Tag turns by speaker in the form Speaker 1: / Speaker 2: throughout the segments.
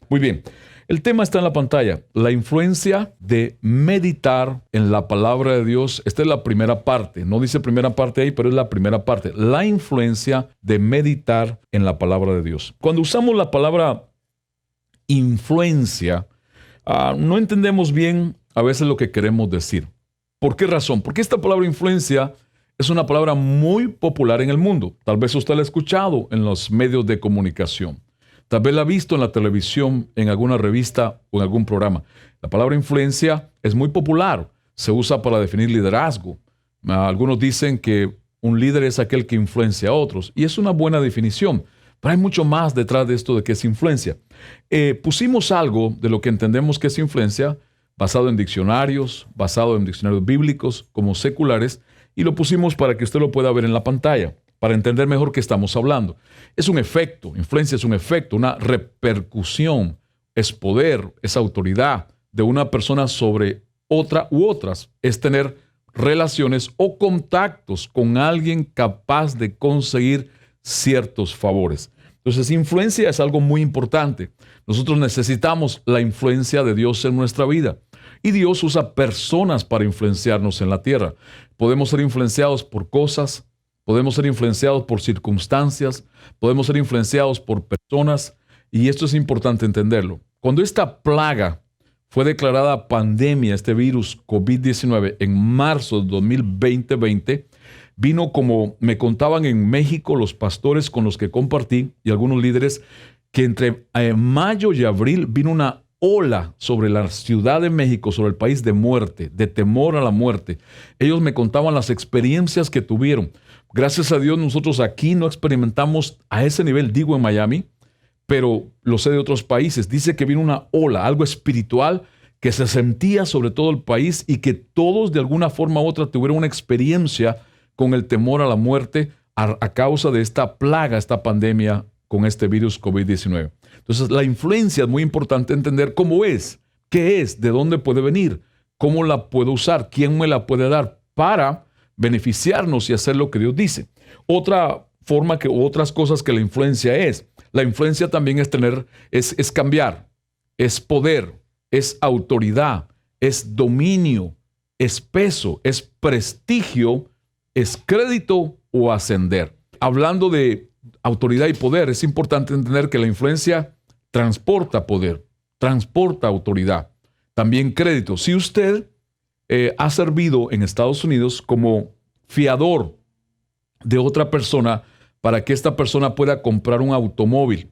Speaker 1: Muy bien. El tema está en la pantalla. La influencia de meditar en la palabra de Dios. Esta es la primera parte. No dice primera parte ahí, pero es la primera parte. La influencia de meditar en la palabra de Dios. Cuando usamos la palabra influencia, no entendemos bien a veces lo que queremos decir. ¿Por qué razón? Porque esta palabra influencia es una palabra muy popular en el mundo. Tal vez usted la ha escuchado en los medios de comunicación. Tal vez la ha visto en la televisión, en alguna revista o en algún programa. La palabra influencia es muy popular. Se usa para definir liderazgo. Algunos dicen que un líder es aquel que influencia a otros. Y es una buena definición. Pero hay mucho más detrás de esto de qué es influencia. Pusimos algo de lo que entendemos que es influencia, basado en diccionarios bíblicos como seculares, y lo pusimos para que usted lo pueda ver en la pantalla, para entender mejor qué estamos hablando. Es un efecto, influencia es un efecto, una repercusión, es poder, es autoridad de una persona sobre otra u otras, es tener relaciones o contactos con alguien capaz de conseguir ciertos favores. Entonces, influencia es algo muy importante. Nosotros necesitamos la influencia de Dios en nuestra vida. Y Dios usa personas para influenciarnos en la tierra. Podemos ser influenciados por cosas, podemos ser influenciados por circunstancias, podemos ser influenciados por personas, y esto es importante entenderlo. Cuando esta plaga fue declarada pandemia, este virus COVID-19, en marzo de 2020, vino, como me contaban en México los pastores con los que compartí y algunos líderes, que entre mayo y abril vino una ola sobre la Ciudad de México, sobre el país, de muerte, de temor a la muerte. Ellos me contaban las experiencias que tuvieron. Gracias a Dios nosotros aquí no experimentamos a ese nivel, digo en Miami, pero lo sé de otros países. Dice que vino una ola, algo espiritual que se sentía sobre todo el país y que todos de alguna forma u otra tuvieron una experiencia con el temor a la muerte a causa de esta plaga, esta pandemia con este virus COVID-19. Entonces, la influencia es muy importante entender cómo es, qué es, de dónde puede venir, cómo la puedo usar, quién me la puede dar para beneficiarnos y hacer lo que Dios dice. Otra forma otras cosas que la influencia es. La influencia también es cambiar, es poder, es autoridad, es dominio, es peso, es prestigio, es crédito o ascender. Hablando de autoridad y poder, es importante entender que la influencia transporta poder, transporta autoridad, también crédito. Si usted ha servido en Estados Unidos como fiador de otra persona para que esta persona pueda comprar un automóvil,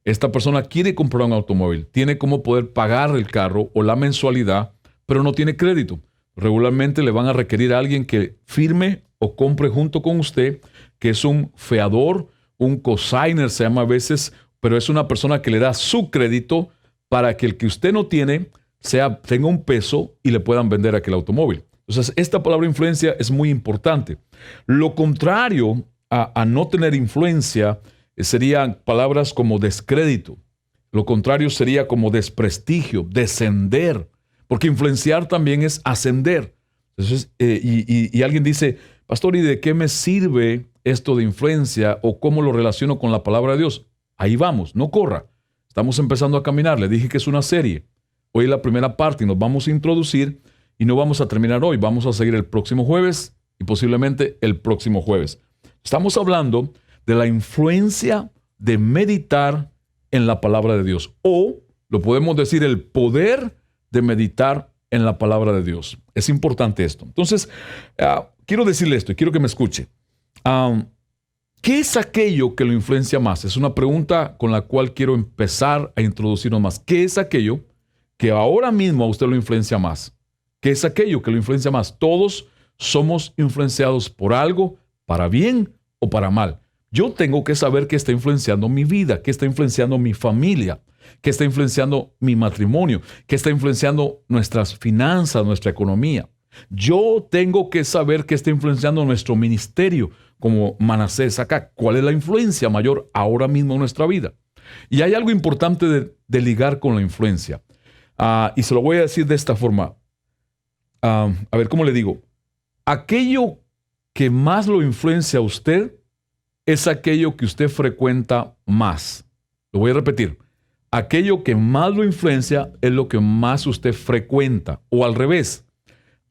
Speaker 1: esta persona quiere comprar un automóvil, tiene cómo poder pagar el carro o la mensualidad, pero no tiene crédito. Regularmente le van a requerir a alguien que firme o compre junto con usted, que es un fiador, un cosigner se llama a veces, pero es una persona que le da su crédito para que el que usted no tiene tenga un peso y le puedan vender aquel automóvil. Entonces, esta palabra influencia es muy importante. Lo contrario a no tener influencia serían palabras como descrédito. Lo contrario sería como desprestigio, descender, porque influenciar también es ascender. Entonces, y alguien dice, pastor, ¿y de qué me sirve esto de influencia o cómo lo relaciono con la palabra de Dios? Ahí vamos, no corra. Estamos empezando a caminar. Le dije que es una serie. Hoy es la primera parte y nos vamos a introducir y no vamos a terminar hoy. Vamos a seguir el próximo jueves y posiblemente el próximo jueves. Estamos hablando de la influencia de meditar en la palabra de Dios, o lo podemos decir, el poder de meditar en la palabra de Dios. Es importante esto. Entonces, quiero decirle esto y quiero que me escuche. ¿Qué es aquello que lo influencia más? Es una pregunta con la cual quiero empezar a introducirnos más. ¿Qué es aquello que ahora mismo a usted lo influencia más? ¿Qué es aquello que lo influencia más? Todos somos influenciados por algo, para bien o para mal. Yo tengo que saber qué está influenciando mi vida, qué está influenciando mi familia, qué está influenciando mi matrimonio, qué está influenciando nuestras finanzas, nuestra economía. Yo tengo que saber qué está influenciando nuestro ministerio, como Manasés acá. ¿Cuál es la influencia mayor ahora mismo en nuestra vida? Y hay algo importante de ligar con la influencia. Y se lo voy a decir de esta forma. A ver, ¿cómo le digo? Aquello que más lo influencia a usted es aquello que usted frecuenta más. Lo voy a repetir. aquello que más lo influencia es lo que más usted frecuenta. O al revés,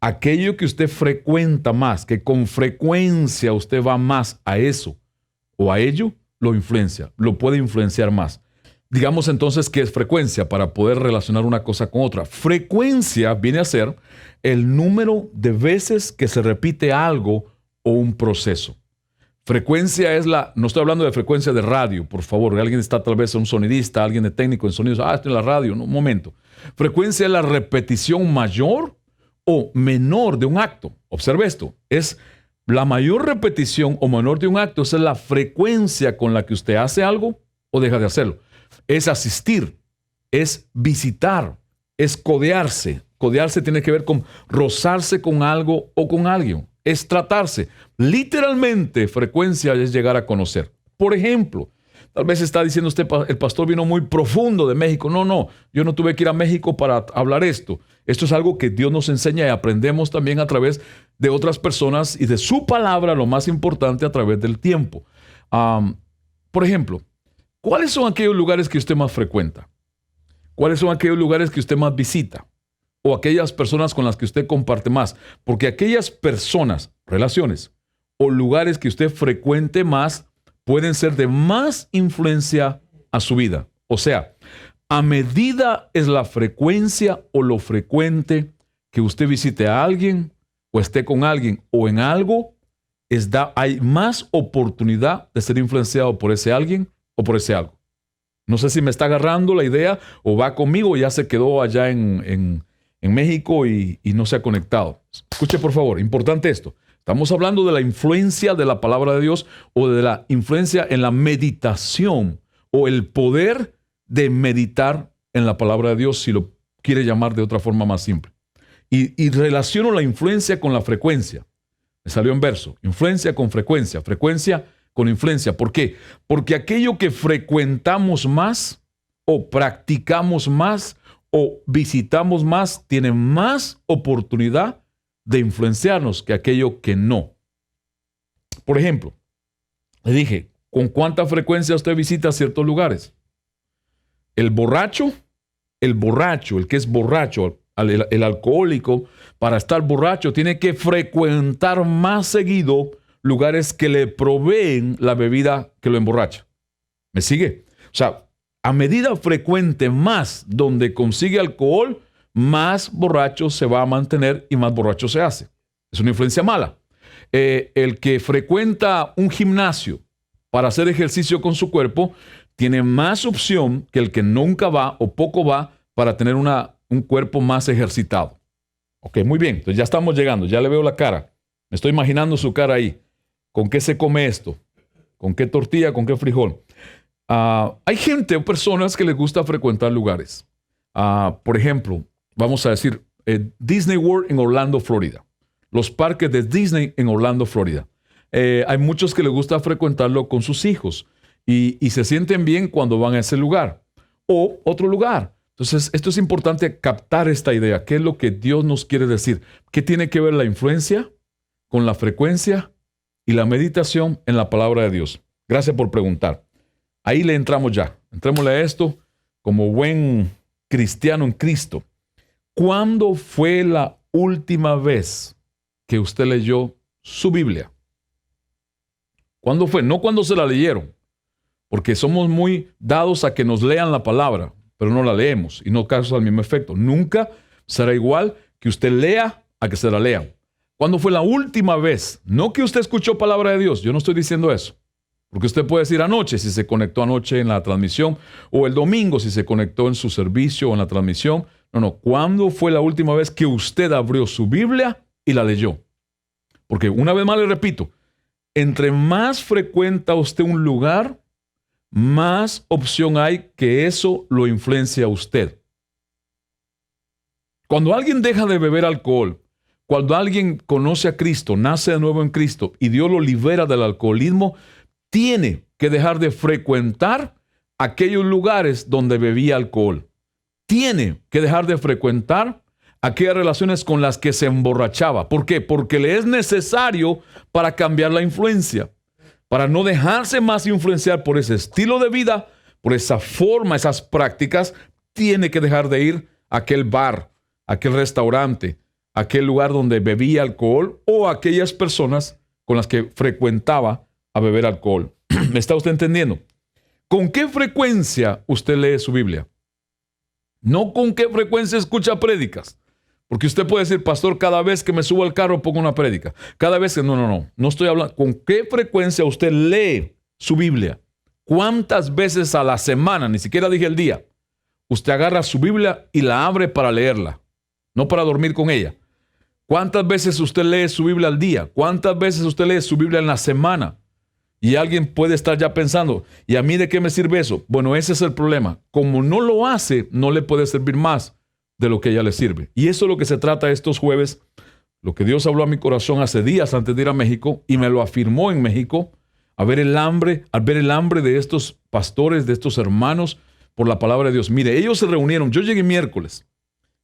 Speaker 1: aquello que usted frecuenta más, que con frecuencia usted va más a eso o a ello, lo influencia, lo puede influenciar más. Digamos entonces que es frecuencia para poder relacionar una cosa con otra. Frecuencia viene a ser el número de veces que se repite algo o un proceso. Frecuencia es no estoy hablando de frecuencia de radio, por favor. Alguien está tal vez un sonidista, alguien de técnico en sonidos. Estoy en la radio, no, un momento. Frecuencia es la repetición mayor o menor de un acto. Observe esto. Es la mayor repetición o menor de un acto. Esa es la frecuencia con la que usted hace algo o deja de hacerlo. Es asistir, es visitar, es codearse. Codearse tiene que ver con rozarse con algo o con alguien. Es tratarse. Literalmente, frecuencia es llegar a conocer. Por ejemplo, tal vez está diciendo usted, el pastor vino muy profundo de México. No, yo no tuve que ir a México para hablar esto. Esto es algo que Dios nos enseña y aprendemos también a través de otras personas y de su palabra, lo más importante, a través del tiempo. Por ejemplo, ¿cuáles son aquellos lugares que usted más frecuenta? ¿Cuáles son aquellos lugares que usted más visita? O aquellas personas con las que usted comparte más. Porque aquellas personas, relaciones o lugares que usted frecuente más pueden ser de más influencia a su vida. O sea, a medida es la frecuencia o lo frecuente que usted visite a alguien o esté con alguien o en algo, hay más oportunidad de ser influenciado por ese alguien o por ese algo. No sé si me está agarrando la idea o va conmigo o ya se quedó allá en México y no se ha conectado. Escuche, por favor, importante esto. Estamos hablando de la influencia de la palabra de Dios o de la influencia en la meditación o el poder de meditar en la palabra de Dios, si lo quiere llamar de otra forma más simple. Y relaciono la influencia con la frecuencia. Me salió en verso. Influencia con frecuencia. Frecuencia con influencia. ¿Por qué? Porque aquello que frecuentamos más o practicamos más o visitamos más, tiene más oportunidad de influenciarnos que aquello que no. Por ejemplo, le dije, ¿con cuánta frecuencia usted visita ciertos lugares? El borracho, el que es borracho, el alcohólico, para estar borracho, tiene que frecuentar más seguido lugares que le proveen la bebida que lo emborracha. ¿Me sigue? O sea, a medida frecuente más donde consigue alcohol, más borracho se va a mantener y más borracho se hace. Es una influencia mala. El que frecuenta un gimnasio para hacer ejercicio con su cuerpo tiene más opción que el que nunca va o poco va para tener un cuerpo más ejercitado. Ok, muy bien. Entonces ya estamos llegando. Ya le veo la cara. Me estoy imaginando su cara ahí. ¿Con qué se come esto? ¿Con qué tortilla? ¿Con qué frijol? Hay gente o personas que les gusta frecuentar lugares. Por ejemplo, vamos a decir Disney World en Orlando, Florida. Los parques de Disney en Orlando, Florida. Hay muchos que les gusta frecuentarlo con sus hijos y se sienten bien cuando van a ese lugar o otro lugar. Entonces, esto es importante captar esta idea. ¿Qué es lo que Dios nos quiere decir? ¿Qué tiene que ver la influencia con la frecuencia y la meditación en la palabra de Dios? Gracias por preguntar. Ahí le entramos ya. Entrémosle a esto como buen cristiano en Cristo. ¿Cuándo fue la última vez que usted leyó su Biblia? ¿Cuándo fue? No cuando se la leyeron, porque somos muy dados a que nos lean la palabra, pero no la leemos y no causa el mismo efecto. Nunca será igual que usted lea a que se la lean. ¿Cuándo fue la última vez? No que usted escuchó palabra de Dios, yo no estoy diciendo eso. Porque usted puede decir anoche, si se conectó anoche en la transmisión, o el domingo, si se conectó en su servicio o en la transmisión. No. ¿Cuándo fue la última vez que usted abrió su Biblia y la leyó? Porque una vez más le repito, entre más frecuenta usted un lugar, más opción hay que eso lo influencie a usted. Cuando alguien deja de beber alcohol, cuando alguien conoce a Cristo, nace de nuevo en Cristo y Dios lo libera del alcoholismo, tiene que dejar de frecuentar aquellos lugares donde bebía alcohol. Tiene que dejar de frecuentar aquellas relaciones con las que se emborrachaba. ¿Por qué? Porque le es necesario para cambiar la influencia, para no dejarse más influenciar por ese estilo de vida, por esa forma, esas prácticas, tiene que dejar de ir a aquel bar, a aquel restaurante, a aquel lugar donde bebía alcohol o a aquellas personas con las que frecuentaba a beber alcohol. ¿Me está usted entendiendo? ¿Con qué frecuencia usted lee su Biblia? No con qué frecuencia escucha prédicas. Porque usted puede decir, pastor, cada vez que me subo al carro pongo una prédica. Cada vez que... No estoy hablando. ¿Con qué frecuencia usted lee su Biblia? ¿Cuántas veces a la semana, ni siquiera dije el día, usted agarra su Biblia y la abre para leerla? No para dormir con ella. ¿Cuántas veces usted lee su Biblia al día? ¿Cuántas veces usted lee su Biblia en la semana? Y alguien puede estar ya pensando, ¿y a mí de qué me sirve eso? Bueno, ese es el problema. Como no lo hace, no le puede servir más de lo que ella le sirve. Y eso es lo que se trata estos jueves, lo que Dios habló a mi corazón hace días antes de ir a México y me lo afirmó en México, al ver el hambre de estos pastores, de estos hermanos por la palabra de Dios. Mire, ellos se reunieron, yo llegué miércoles,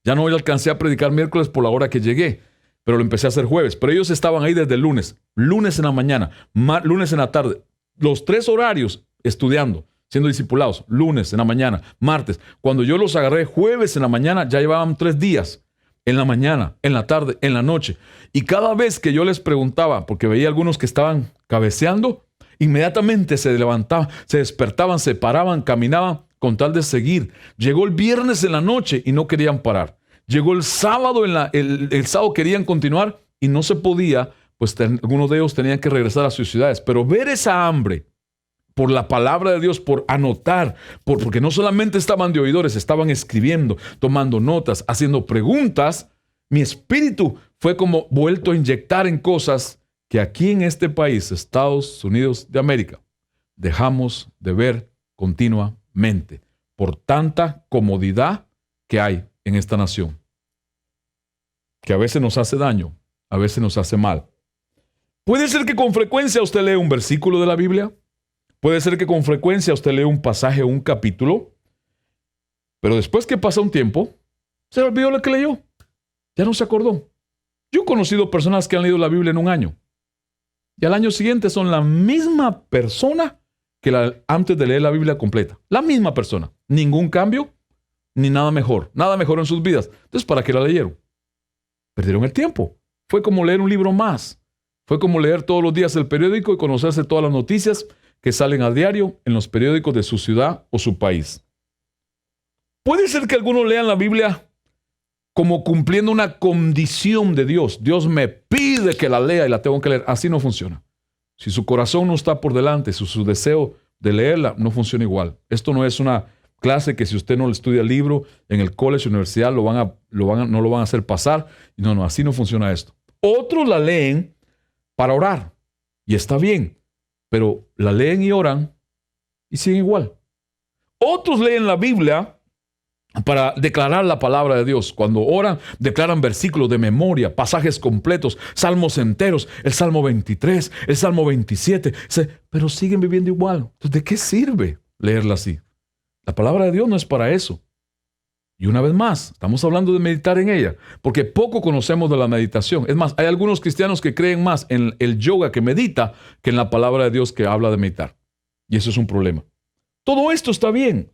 Speaker 1: ya no alcancé a predicar miércoles por la hora que llegué, pero lo empecé a hacer jueves, pero ellos estaban ahí desde el lunes en la mañana, lunes en la tarde, los 3 horarios estudiando, siendo discipulados, lunes en la mañana, martes. Cuando yo los agarré jueves en la mañana, ya llevaban 3 días, en la mañana, en la tarde, en la noche. Y cada vez que yo les preguntaba, porque veía algunos que estaban cabeceando, inmediatamente se levantaban, se despertaban, se paraban, caminaban con tal de seguir. Llegó el viernes en la noche y no querían parar. Llegó el sábado, el sábado querían continuar y no se podía, pues algunos de ellos tenían que regresar a sus ciudades. Pero ver esa hambre por la palabra de Dios, por anotar, porque no solamente estaban de oidores, estaban escribiendo, tomando notas, haciendo preguntas. Mi espíritu fue como vuelto a inyectar en cosas que aquí en este país, Estados Unidos de América, dejamos de ver continuamente por tanta comodidad que hay en esta nación, que a veces nos hace daño, a veces nos hace mal. Puede ser que con frecuencia usted lee un versículo de la Biblia, puede ser que con frecuencia usted lee un pasaje o un capítulo, pero después que pasa un tiempo, se le olvidó lo que leyó. Ya no se acordó. Yo he conocido personas que han leído la Biblia en un año y al año siguiente son la misma persona que antes de leer la Biblia completa. La misma persona. Ningún cambio, ni nada mejor. Nada mejor en sus vidas. Entonces, ¿para qué la leyeron? Perdieron el tiempo. Fue como leer un libro más. Fue como leer todos los días el periódico y conocerse todas las noticias que salen a diario en los periódicos de su ciudad o su país. Puede ser que algunos lean la Biblia como cumpliendo una condición de Dios. Dios me pide que la lea y la tengo que leer. Así no funciona. Si su corazón no está por delante, si su deseo de leerla no funciona igual. Esto no es una clase que si usted no le estudia el libro en el college o universidad no lo van a hacer pasar. No, así no funciona esto. Otros la leen para orar y está bien, pero la leen y oran y siguen igual. Otros leen la Biblia para declarar la palabra de Dios. Cuando oran, declaran versículos de memoria, pasajes completos, salmos enteros, el Salmo 23, el Salmo 27, pero siguen viviendo igual. Entonces, ¿de qué sirve leerla así? La palabra de Dios no es para eso. Y una vez más, estamos hablando de meditar en ella, porque poco conocemos de la meditación. Es más, hay algunos cristianos que creen más en el yoga que medita que en la palabra de Dios que habla de meditar. Y eso es un problema. Todo esto está bien.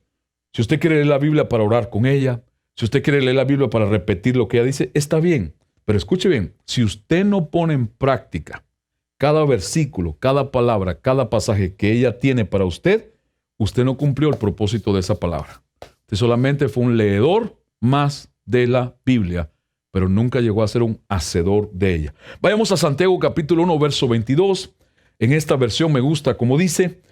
Speaker 1: Si usted quiere leer la Biblia para orar con ella, si usted quiere leer la Biblia para repetir lo que ella dice, está bien. Pero escuche bien, si usted no pone en práctica cada versículo, cada palabra, cada pasaje que ella tiene para usted, usted no cumplió el propósito de esa palabra. Usted solamente fue un leedor más de la Biblia, pero nunca llegó a ser un hacedor de ella. Vayamos a Santiago capítulo 1, verso 22. En esta versión me gusta como dice,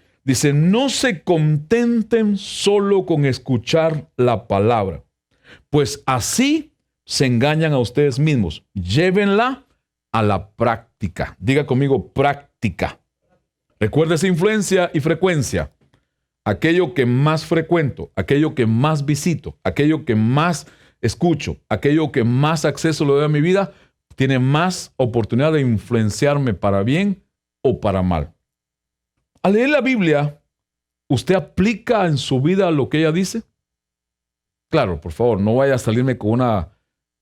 Speaker 1: no se contenten solo con escuchar la palabra, pues así se engañan a ustedes mismos. Llévenla a la práctica. Diga conmigo, práctica. Recuerde esa influencia y frecuencia. Aquello que más frecuento, aquello que más visito, aquello que más escucho, aquello que más acceso le doy a mi vida, tiene más oportunidad de influenciarme para bien o para mal. Al leer la Biblia, ¿usted aplica en su vida lo que ella dice? Claro, por favor, no vaya a salirme con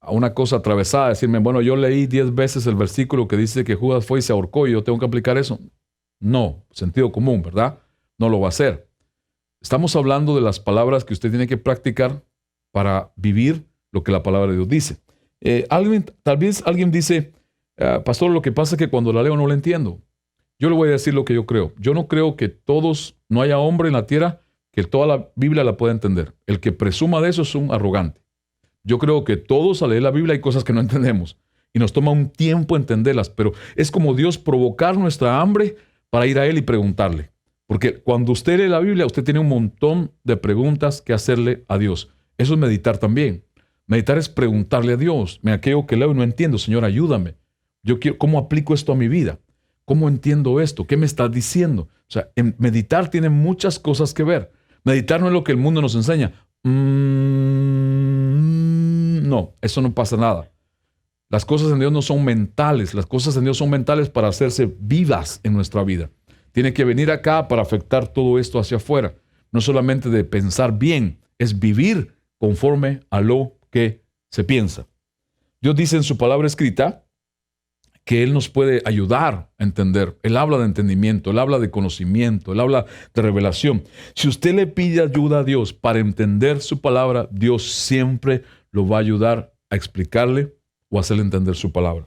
Speaker 1: una cosa atravesada, decirme, bueno, yo leí 10 veces el versículo que dice que Judas fue y se ahorcó y yo tengo que aplicar eso. No, sentido común, ¿verdad? No lo va a hacer. Estamos hablando de las palabras que usted tiene que practicar para vivir lo que la palabra de Dios dice. Tal vez alguien dice, pastor, lo que pasa es que cuando la leo no la entiendo. Yo le voy a decir lo que yo creo. Yo no creo que no haya hombre en la tierra que toda la Biblia la pueda entender. El que presuma de eso es un arrogante. Yo creo que todos al leer la Biblia hay cosas que no entendemos y nos toma un tiempo entenderlas, pero es como Dios provocar nuestra hambre para ir a Él y preguntarle. Porque cuando usted lee la Biblia, usted tiene un montón de preguntas que hacerle a Dios. Eso es meditar también. Meditar es preguntarle a Dios. Me aquello que leo y no entiendo, Señor, ayúdame. ¿Cómo aplico esto a mi vida? ¿Cómo entiendo esto? ¿Qué me estás diciendo? O sea, meditar tiene muchas cosas que ver. Meditar no es lo que el mundo nos enseña. No, eso no pasa nada. Las cosas en Dios no son mentales. Las cosas en Dios son mentales para hacerse vivas en nuestra vida. Tiene que venir acá para afectar todo esto hacia afuera. No solamente de pensar bien, es vivir conforme a lo que se piensa. Dios dice en su palabra escrita que Él nos puede ayudar a entender. Él habla de entendimiento, Él habla de conocimiento, Él habla de revelación. Si usted le pide ayuda a Dios para entender su palabra, Dios siempre lo va a ayudar a explicarle o a hacerle entender su palabra.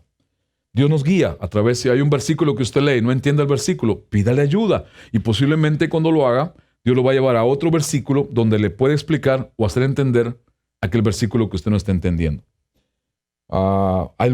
Speaker 1: Dios nos guía a través, si hay un versículo que usted lee y no entiende el versículo, pídale ayuda. Y posiblemente cuando lo haga, Dios lo va a llevar a otro versículo donde le puede explicar o hacer entender aquel versículo que usted no está entendiendo. Hay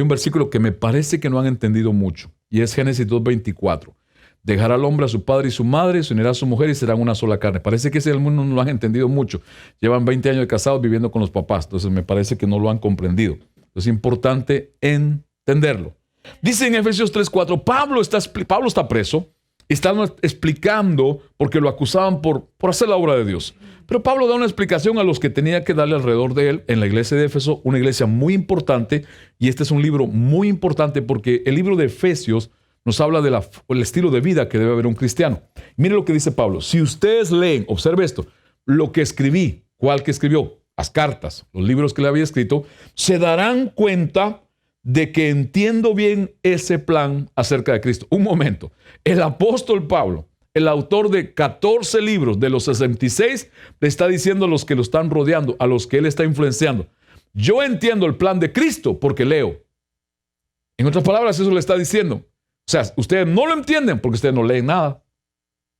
Speaker 1: un versículo que me parece que no han entendido mucho, y es Génesis 2:24. Dejará al hombre a su padre y su madre, se unirá a su mujer y serán una sola carne. Parece que ese del mundo no lo han entendido mucho. Llevan 20 años de casados viviendo con los papás, entonces me parece que no lo han comprendido. Es importante entenderlo. Dice en Efesios 3:4, Pablo está preso, está explicando porque lo acusaban por hacer la obra de Dios. Pero Pablo da una explicación a los que tenía que darle alrededor de él en la iglesia de Éfeso, una iglesia muy importante, y este es un libro muy importante porque el libro de Efesios nos habla del estilo de vida que debe haber un cristiano. Mire lo que dice Pablo. Si ustedes leen, observe esto, lo que escribí, ¿cuál que escribió? Las cartas, los libros que le había escrito, se darán cuenta de que entiendo bien ese plan acerca de Cristo. Un momento, el apóstol Pablo, el autor de 14 libros de los 66, le está diciendo a los que lo están rodeando, a los que él está influenciando, yo entiendo el plan de Cristo porque leo. En otras palabras, eso le está diciendo. O sea, ustedes no lo entienden porque ustedes no leen nada.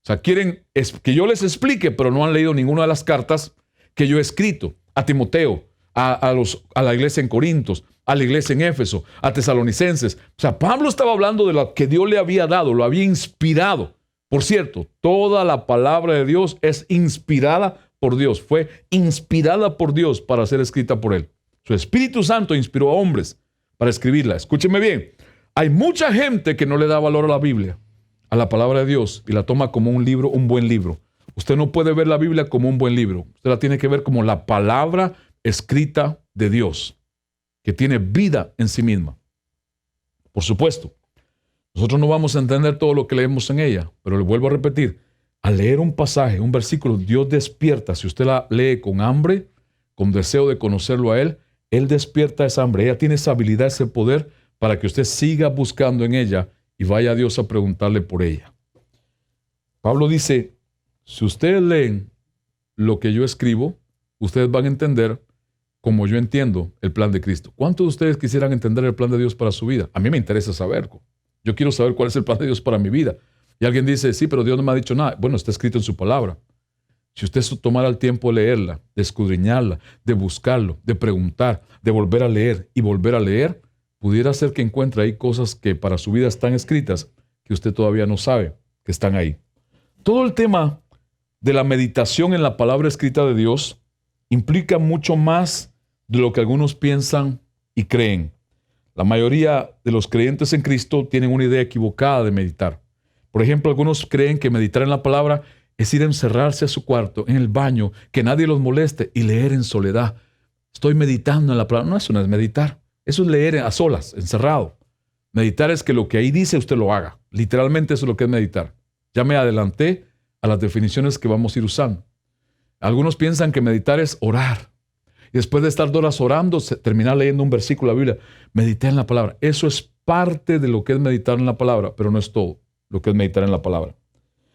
Speaker 1: O sea, quieren que yo les explique, pero no han leído ninguna de las cartas que yo he escrito a Timoteo, a la iglesia en Corintios, a la iglesia en Éfeso, a Tesalonicenses. O sea, Pablo estaba hablando de lo que Dios le había dado, lo había inspirado. Por cierto, toda la palabra de Dios es inspirada por Dios. Fue inspirada por Dios para ser escrita por Él. Su Espíritu Santo inspiró a hombres para escribirla. Escúcheme bien. Hay mucha gente que no le da valor a la Biblia, a la palabra de Dios, y la toma como un libro, un buen libro. Usted no puede ver la Biblia como un buen libro. Usted la tiene que ver como la palabra escrita de Dios, que tiene vida en sí misma. Por supuesto, nosotros no vamos a entender todo lo que leemos en ella, pero le vuelvo a repetir, al leer un pasaje, un versículo, Dios despierta. Si usted la lee con hambre, con deseo de conocerlo a Él, Él despierta esa hambre. Ella tiene esa habilidad, ese poder, para que usted siga buscando en ella y vaya a Dios a preguntarle por ella. Pablo dice, si ustedes leen lo que yo escribo, ustedes van a entender como yo entiendo el plan de Cristo. ¿Cuántos de ustedes quisieran entender el plan de Dios para su vida? A mí me interesa saber. Yo quiero saber cuál es el plan de Dios para mi vida. Y alguien dice, sí, pero Dios no me ha dicho nada. Bueno, está escrito en su palabra. Si usted tomara el tiempo de leerla, de escudriñarla, de buscarlo, de preguntar, de volver a leer y volver a leer, pudiera ser que encuentre ahí cosas que para su vida están escritas que usted todavía no sabe que están ahí. Todo el tema de la meditación en la palabra escrita de Dios implica mucho más de lo que algunos piensan y creen. La mayoría de los creyentes en Cristo tienen una idea equivocada de meditar. Por ejemplo, algunos creen que meditar en la palabra es ir a encerrarse a su cuarto, en el baño, que nadie los moleste y leer en soledad. Estoy meditando en la palabra. No, eso no es meditar. Eso es leer a solas, encerrado. Meditar es que lo que ahí dice usted lo haga. Literalmente eso es lo que es meditar. Ya me adelanté a las definiciones que vamos a ir usando. Algunos piensan que meditar es orar. Y después de estar 2 horas orando, terminar leyendo un versículo de la Biblia. Meditar en la palabra. Eso es parte de lo que es meditar en la palabra, pero no es todo lo que es meditar en la palabra.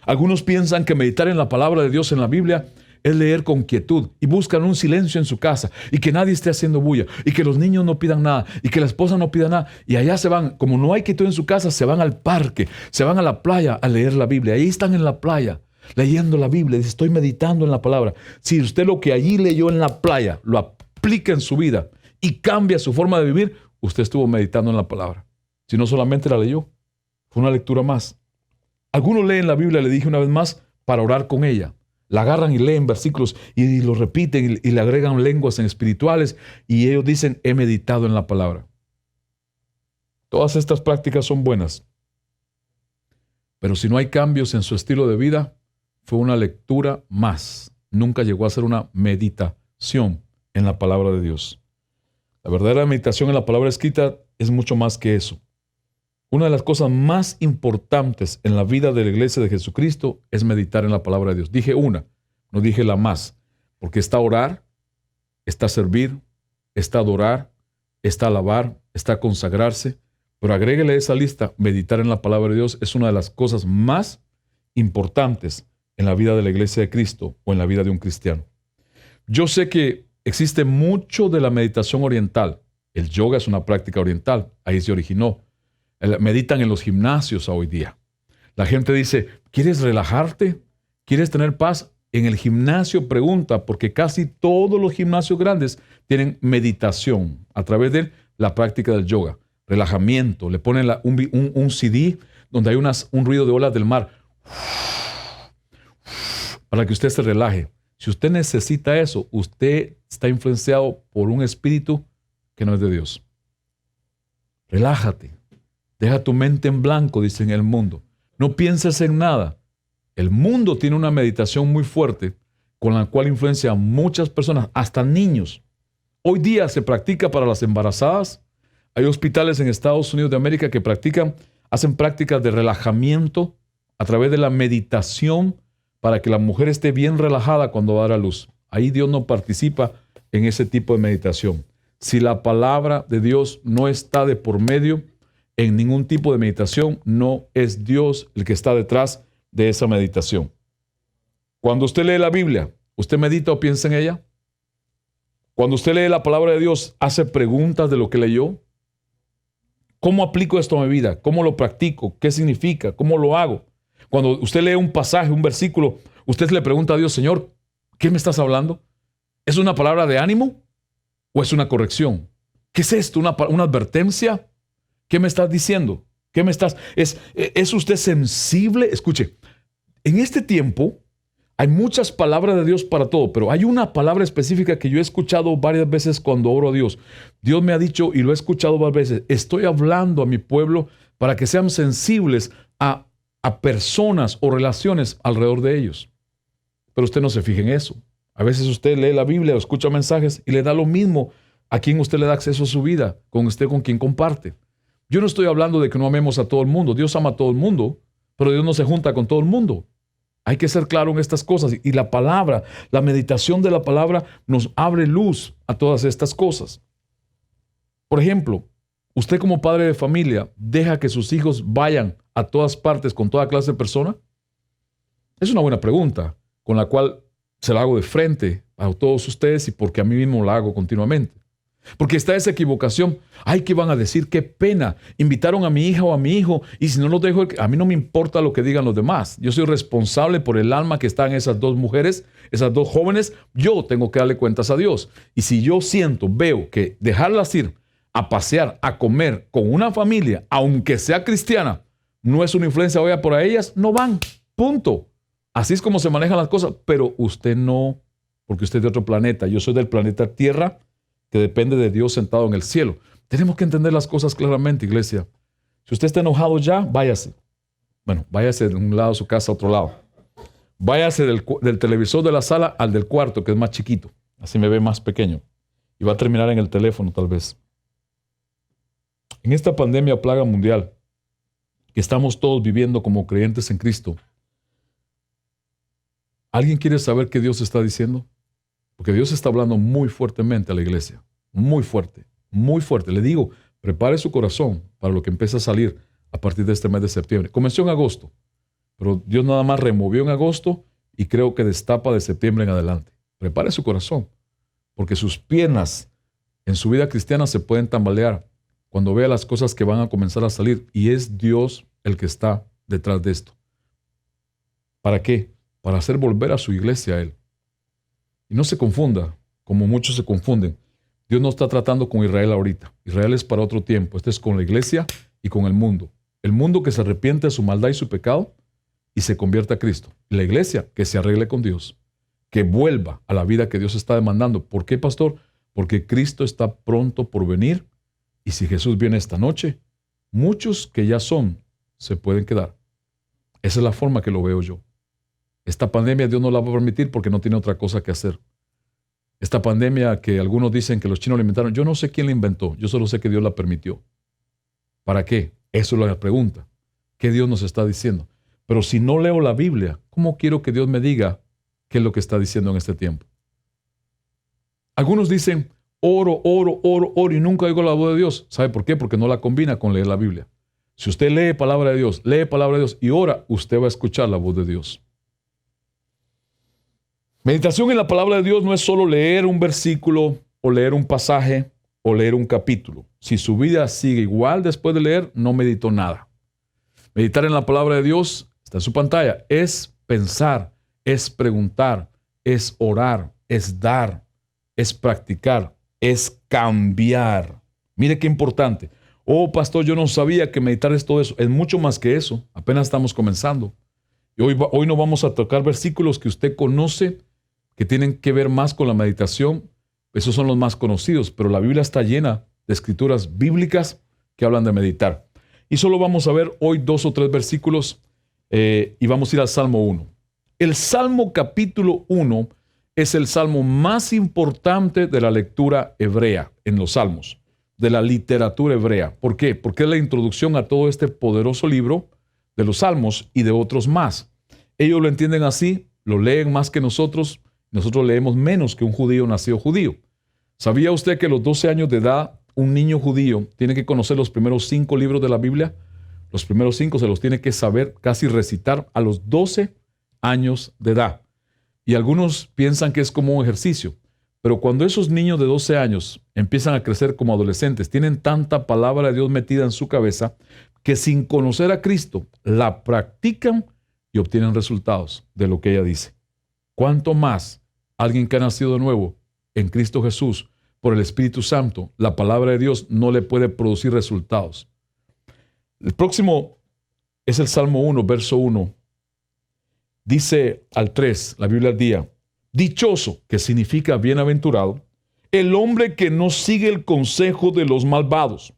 Speaker 1: Algunos piensan que meditar en la palabra de Dios en la Biblia es leer con quietud y buscan un silencio en su casa y que nadie esté haciendo bulla y que los niños no pidan nada y que la esposa no pida nada y allá se van, como no hay quietud en su casa, se van al parque, se van a la playa a leer la Biblia. Ahí están en la playa leyendo la Biblia, dice, estoy meditando en la palabra. Si usted lo que allí leyó en la playa lo aplica en su vida y cambia su forma de vivir, usted estuvo meditando en la palabra. Si no solamente la leyó, fue una lectura más. Algunos leen la Biblia, le dije una vez más, para orar con ella. La agarran y leen versículos y lo repiten y le agregan lenguas en espirituales y ellos dicen, he meditado en la palabra. Todas estas prácticas son buenas. Pero si no hay cambios en su estilo de vida, fue una lectura más. Nunca llegó a ser una meditación en la palabra de Dios. La verdadera meditación en la palabra escrita es mucho más que eso. Una de las cosas más importantes en la vida de la iglesia de Jesucristo es meditar en la palabra de Dios. Dije una, no dije la más, porque está orar, está servir, está adorar, está alabar, está consagrarse, pero agréguele a esa lista, meditar en la palabra de Dios es una de las cosas más importantes en la vida de la iglesia de Cristo o en la vida de un cristiano. Yo sé que existe mucho de la meditación oriental. El yoga es una práctica oriental, ahí se originó. Meditan en los gimnasios hoy día. La gente dice, ¿quieres relajarte? ¿Quieres tener paz? En el gimnasio pregunta, porque casi todos los gimnasios grandes tienen meditación a través de la práctica del yoga. Relajamiento, le ponen un CD donde hay un ruido de olas del mar para que usted se relaje. Si usted necesita eso, usted está influenciado por un espíritu que no es de Dios. Relájate. Deja tu mente en blanco, dice en el mundo. No pienses en nada. El mundo tiene una meditación muy fuerte con la cual influencia a muchas personas, hasta niños. Hoy día se practica para las embarazadas. Hay hospitales en Estados Unidos de América que hacen prácticas de relajamiento a través de la meditación para que la mujer esté bien relajada cuando va a dar a luz. Ahí Dios no participa en ese tipo de meditación. Si la palabra de Dios no está de por medio, en ningún tipo de meditación, no es Dios el que está detrás de esa meditación. Cuando usted lee la Biblia, ¿usted medita o piensa en ella? Cuando usted lee la palabra de Dios, ¿hace preguntas de lo que leyó? ¿Cómo aplico esto a mi vida? ¿Cómo lo practico? ¿Qué significa? ¿Cómo lo hago? Cuando usted lee un pasaje, un versículo, usted le pregunta a Dios, Señor, ¿qué me estás hablando? ¿Es una palabra de ánimo o es una corrección? ¿Qué es esto? ¿Una advertencia? ¿Qué me estás diciendo? ¿Es usted sensible? Escuche, en este tiempo hay muchas palabras de Dios para todo, pero hay una palabra específica que yo he escuchado varias veces cuando oro a Dios. Dios me ha dicho, y lo he escuchado varias veces, estoy hablando a mi pueblo para que sean sensibles a personas o relaciones alrededor de ellos. Pero usted no se fije en eso. A veces usted lee la Biblia o escucha mensajes y le da lo mismo a quien usted le da acceso a su vida, con quien comparte. Yo no estoy hablando de que no amemos a todo el mundo. Dios ama a todo el mundo, pero Dios no se junta con todo el mundo. Hay que ser claro en estas cosas. Y la palabra, la meditación de la palabra nos abre luz a todas estas cosas. Por ejemplo, usted como padre de familia, ¿deja que sus hijos vayan a todas partes con toda clase de personas? Es una buena pregunta, con la cual se la hago de frente a todos ustedes y porque a mí mismo la hago continuamente. Porque está esa equivocación. Ay, ¿qué van a decir? Qué pena. Invitaron a mi hija o a mi hijo y si no los dejo, a mí no me importa lo que digan los demás. Yo soy responsable por el alma que está en esas dos mujeres, esas dos jóvenes. Yo tengo que darle cuentas a Dios. Y si yo veo que dejarlas ir a pasear, a comer con una familia, aunque sea cristiana, no es una influencia obvia para ellas, no van. Punto. Así es como se manejan las cosas. Pero usted no, porque usted es de otro planeta. Yo soy del planeta Tierra, que depende de Dios sentado en el cielo. Tenemos que entender las cosas claramente, iglesia. Si usted está enojado ya, váyase. Bueno, váyase de un lado de su casa a otro lado. Váyase del televisor de la sala al del cuarto, que es más chiquito. Así me ve más pequeño. Y va a terminar en el teléfono, tal vez. En esta pandemia plaga mundial, que estamos todos viviendo como creyentes en Cristo, ¿alguien quiere saber qué Dios está diciendo? Porque Dios está hablando muy fuertemente a la iglesia. Muy fuerte, muy fuerte. Le digo, prepare su corazón para lo que empieza a salir a partir de este mes de septiembre. Comenzó en agosto. Pero Dios nada más removió en agosto y creo que destapa de septiembre en adelante. Prepare su corazón, porque sus piernas en su vida cristiana se pueden tambalear cuando vea las cosas que van a comenzar a salir, y es Dios el que está detrás de esto. ¿Para qué? Para hacer volver a su iglesia a Él. Y no se confunda, como muchos se confunden. Dios no está tratando con Israel ahorita. Israel es para otro tiempo. Este es con la iglesia y con el mundo. El mundo que se arrepiente de su maldad y su pecado y se convierta a Cristo. Y la iglesia que se arregle con Dios, que vuelva a la vida que Dios está demandando. ¿Por qué, pastor? Porque Cristo está pronto por venir, y si Jesús viene esta noche, muchos que ya son se pueden quedar. Esa es la forma que lo veo yo. Esta pandemia Dios no la va a permitir porque no tiene otra cosa que hacer. Esta pandemia que algunos dicen que los chinos la inventaron, yo no sé quién la inventó, yo solo sé que Dios la permitió. ¿Para qué? Eso es la pregunta. ¿Qué Dios nos está diciendo? Pero si no leo la Biblia, ¿cómo quiero que Dios me diga qué es lo que está diciendo en este tiempo? Algunos dicen, oro, oro, oro, oro, y nunca oigo la voz de Dios. ¿Sabe por qué? Porque no la combina con leer la Biblia. Si usted lee palabra de Dios y ora, usted va a escuchar la voz de Dios. Meditación en la palabra de Dios no es solo leer un versículo o leer un pasaje o leer un capítulo. Si su vida sigue igual después de leer, no meditó nada. Meditar en la palabra de Dios, está en su pantalla, es pensar, es preguntar, es orar, es dar, es practicar, es cambiar. Mire qué importante. Oh, pastor, yo no sabía que meditar es todo eso. Es mucho más que eso. Apenas estamos comenzando. Y hoy no vamos a tocar versículos que usted conoce, que tienen que ver más con la meditación. Esos son los más conocidos, pero la Biblia está llena de escrituras bíblicas que hablan de meditar. Y solo vamos a ver hoy 2 o 3 versículos y vamos a ir al Salmo 1. El Salmo capítulo 1 es el salmo más importante de la lectura hebrea en los salmos, de la literatura hebrea. ¿Por qué? Porque es la introducción a todo este poderoso libro de los salmos y de otros más. Ellos lo entienden así, lo leen más que nosotros leemos menos que un judío nacido judío. ¿Sabía usted que a los 12 años de edad un niño judío tiene que conocer los primeros 5 libros de la Biblia? Los primeros 5 se los tiene que saber, casi recitar a los 12 años de edad. Y algunos piensan que es como un ejercicio, pero cuando esos niños de 12 años empiezan a crecer como adolescentes, tienen tanta palabra de Dios metida en su cabeza que sin conocer a Cristo la practican y obtienen resultados de lo que ella dice. ¿Cuánto más alguien que ha nacido de nuevo en Cristo Jesús por el Espíritu Santo, la palabra de Dios no le puede producir resultados? El próximo es el Salmo 1, verso 1. Dice al 3, la Biblia al día, dichoso, que significa bienaventurado, el hombre que no sigue el consejo de los malvados,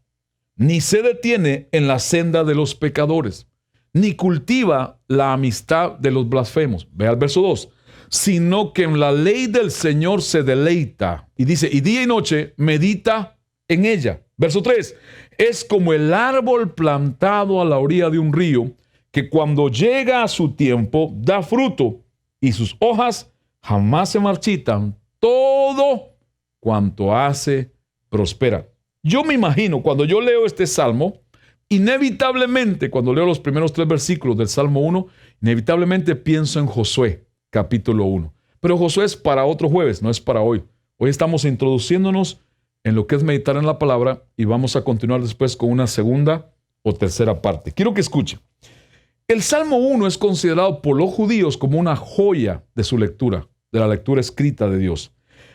Speaker 1: ni se detiene en la senda de los pecadores, ni cultiva la amistad de los blasfemos. Ve al verso 2. Sino que en la ley del Señor se deleita. Y dice, y día y noche medita en ella. Verso 3. Es como el árbol plantado a la orilla de un río, que cuando llega a su tiempo da fruto, y sus hojas jamás se marchitan. Todo cuanto hace prospera. Yo me imagino, cuando yo leo este salmo, inevitablemente, cuando leo los primeros 3 versículos del Salmo 1, inevitablemente pienso en Josué, capítulo 1. Pero Josué es para otro jueves, no es para hoy. Hoy estamos introduciéndonos en lo que es meditar en la palabra y vamos a continuar después con una segunda o tercera parte. Quiero que escuchen. El Salmo 1 es considerado por los judíos como una joya de su lectura, de la lectura escrita de Dios.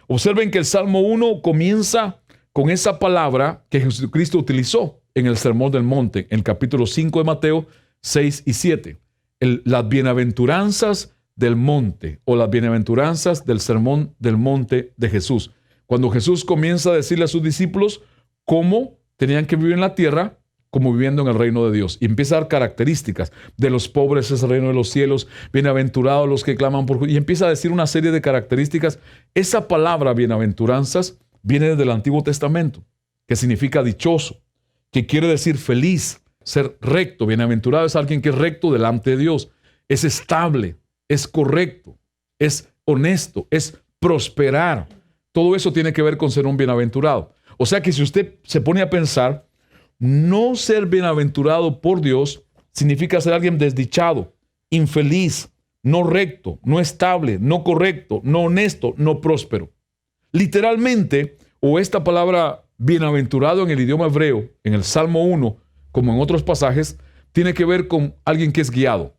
Speaker 1: Observen que el Salmo 1 comienza con esa palabra que Jesucristo utilizó en el Sermón del Monte, en el capítulo 5 de Mateo 6 y 7. Las bienaventuranzas del monte o las bienaventuranzas del Sermón del Monte de Jesús. Cuando Jesús comienza a decirle a sus discípulos cómo tenían que vivir en la tierra, como viviendo en el reino de Dios. Y empieza a dar características. De los pobres es el reino de los cielos, bienaventurados los que claman por... Y empieza a decir una serie de características. Esa palabra bienaventuranzas viene del Antiguo Testamento, que significa dichoso, que quiere decir feliz, ser recto. Bienaventurado es alguien que es recto delante de Dios, es estable, es correcto, es honesto, es prosperar. Todo eso tiene que ver con ser un bienaventurado. O sea que si usted se pone a pensar, no ser bienaventurado por Dios significa ser alguien desdichado, infeliz, no recto, no estable, no correcto, no honesto, no próspero. Literalmente, o esta palabra bienaventurado en el idioma hebreo, en el Salmo 1, como en otros pasajes, tiene que ver con alguien que es guiado.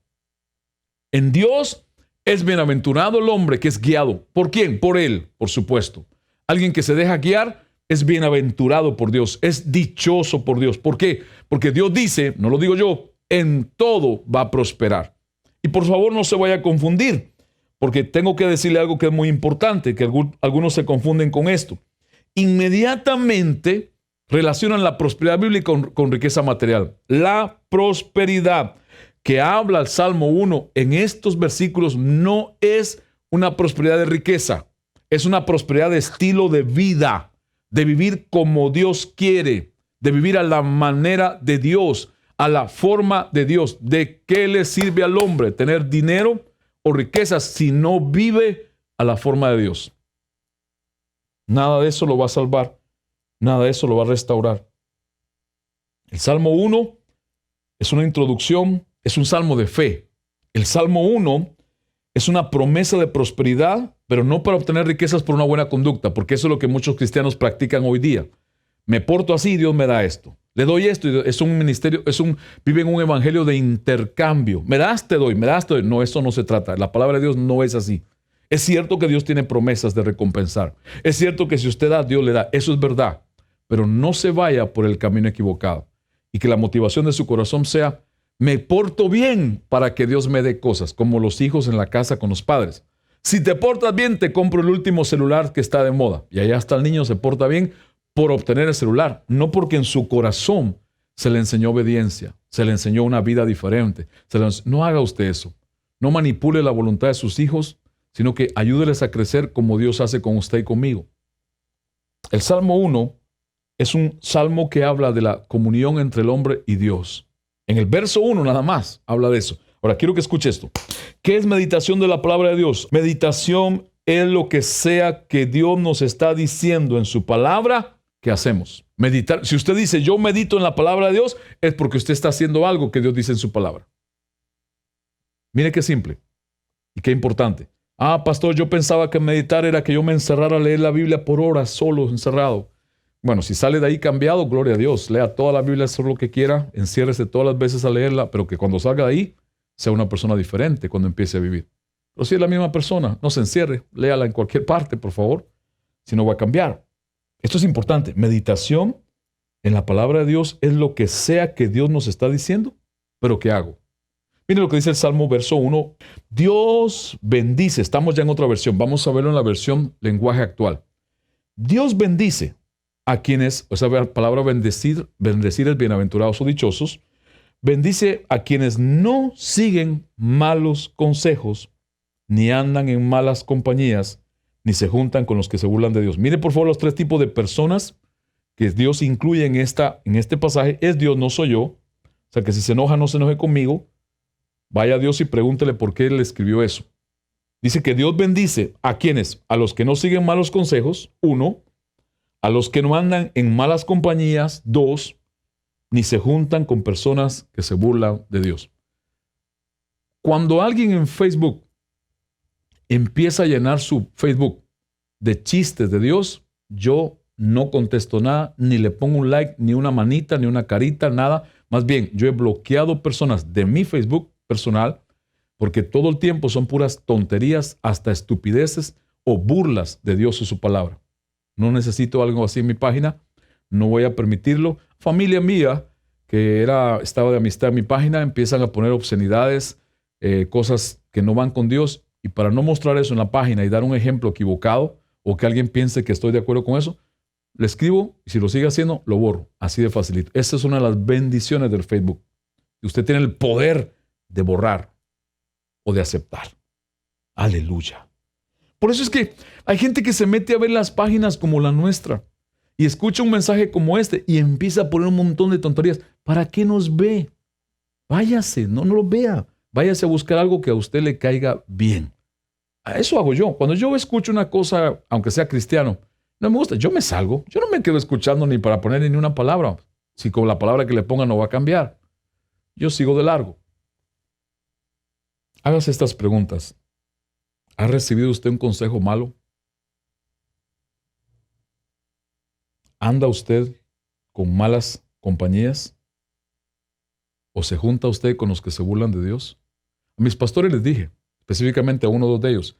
Speaker 1: En Dios es bienaventurado el hombre que es guiado. ¿Por quién? Por Él, por supuesto. Alguien que se deja guiar es bienaventurado por Dios, es dichoso por Dios. ¿Por qué? Porque Dios dice, no lo digo yo, en todo va a prosperar. Y por favor no se vaya a confundir, porque tengo que decirle algo que es muy importante, que algunos se confunden con esto. Inmediatamente relacionan la prosperidad bíblica con riqueza material. La prosperidad que habla el Salmo 1 en estos versículos no es una prosperidad de riqueza, es una prosperidad de estilo de vida, de vivir como Dios quiere, de vivir a la manera de Dios, a la forma de Dios. ¿De qué le sirve al hombre tener dinero o riquezas si no vive a la forma de Dios? Nada de eso lo va a salvar, nada de eso lo va a restaurar. El Salmo 1 es una introducción, es un salmo de fe. El Salmo 1 es una promesa de prosperidad, pero no para obtener riquezas por una buena conducta, porque eso es lo que muchos cristianos practican hoy día. Me porto así, Dios me da esto. Le doy esto, y es un ministerio, vive en un evangelio de intercambio. Me das, te doy, me das, te doy. No, eso no se trata. La palabra de Dios no es así. Es cierto que Dios tiene promesas de recompensar. Es cierto que si usted da, Dios le da. Eso es verdad. Pero no se vaya por el camino equivocado. Y que la motivación de su corazón sea, me porto bien para que Dios me dé cosas, como los hijos en la casa con los padres. Si te portas bien, te compro el último celular que está de moda. Y allá está el niño, se porta bien por obtener el celular. No porque en su corazón se le enseñó obediencia, se le enseñó una vida diferente. No haga usted eso. No manipule la voluntad de sus hijos, sino que ayúdeles a crecer como Dios hace con usted y conmigo. El Salmo 1 es un salmo que habla de la comunión entre el hombre y Dios. En el verso 1 nada más habla de eso. Ahora, quiero que escuche esto. ¿Qué es meditación de la palabra de Dios? Meditación es lo que sea que Dios nos está diciendo en su palabra que hacemos. Meditar. Si usted dice, yo medito en la palabra de Dios, es porque usted está haciendo algo que Dios dice en su palabra. Mire qué simple y qué importante. Pastor, yo pensaba que meditar era que yo me encerrara a leer la Biblia por horas solo, encerrado. Bueno, si sale de ahí cambiado, gloria a Dios. Lea toda la Biblia, solo lo que quiera, enciérrese todas las veces a leerla, pero que cuando salga de ahí sea una persona diferente cuando empiece a vivir. Pero si es la misma persona, no se encierre, léala en cualquier parte, por favor, si no va a cambiar. Esto es importante. Meditación en la palabra de Dios es lo que sea que Dios nos está diciendo, pero ¿qué hago? Miren lo que dice el Salmo verso 1. Dios bendice. Estamos ya en otra versión. Vamos a verlo en la versión lenguaje actual. Dios bendice a quienes, o sea, la palabra bendecir es bienaventurados o dichosos. Bendice a quienes no siguen malos consejos, ni andan en malas compañías, ni se juntan con los que se burlan de Dios. Mire por favor los tres tipos de personas que Dios incluye en este pasaje. Es Dios, no soy yo. O sea que si se enoja, no se enoje conmigo. Vaya a Dios y pregúntele por qué Él escribió eso. Dice que Dios bendice a quienes, a los que no siguen malos consejos, 1, a los que no andan en malas compañías, 2, ni se juntan con personas que se burlan de Dios. Cuando alguien en Facebook empieza a llenar su Facebook de chistes de Dios, yo no contesto nada, ni le pongo un like, ni una manita, ni una carita, nada. Más bien, yo he bloqueado personas de mi Facebook personal porque todo el tiempo son puras tonterías, hasta estupideces o burlas de Dios y su palabra. No necesito algo así en mi página, no voy a permitirlo. Familia mía, que estaba de amistad en mi página, empiezan a poner obscenidades, cosas que no van con Dios, y para no mostrar eso en la página y dar un ejemplo equivocado o que alguien piense que estoy de acuerdo con eso, le escribo y si lo sigue haciendo, lo borro. Así de facilito. Esta es una de las bendiciones del Facebook. Y usted tiene el poder de borrar o de aceptar. Aleluya. Por eso es que hay gente que se mete a ver las páginas como la nuestra y escucha un mensaje como este y empieza a poner un montón de tonterías. ¿Para qué nos ve? Váyase, no lo vea. Váyase a buscar algo que a usted le caiga bien. Eso hago yo. Cuando yo escucho una cosa, aunque sea cristiano, no me gusta, yo me salgo. Yo no me quedo escuchando ni para poner ni una palabra. Si con la palabra que le ponga no va a cambiar. Yo sigo de largo. Hágase estas preguntas. ¿Ha recibido usted un consejo malo? ¿Anda usted con malas compañías? ¿O se junta usted con los que se burlan de Dios? A mis pastores les dije, específicamente a uno o dos de ellos,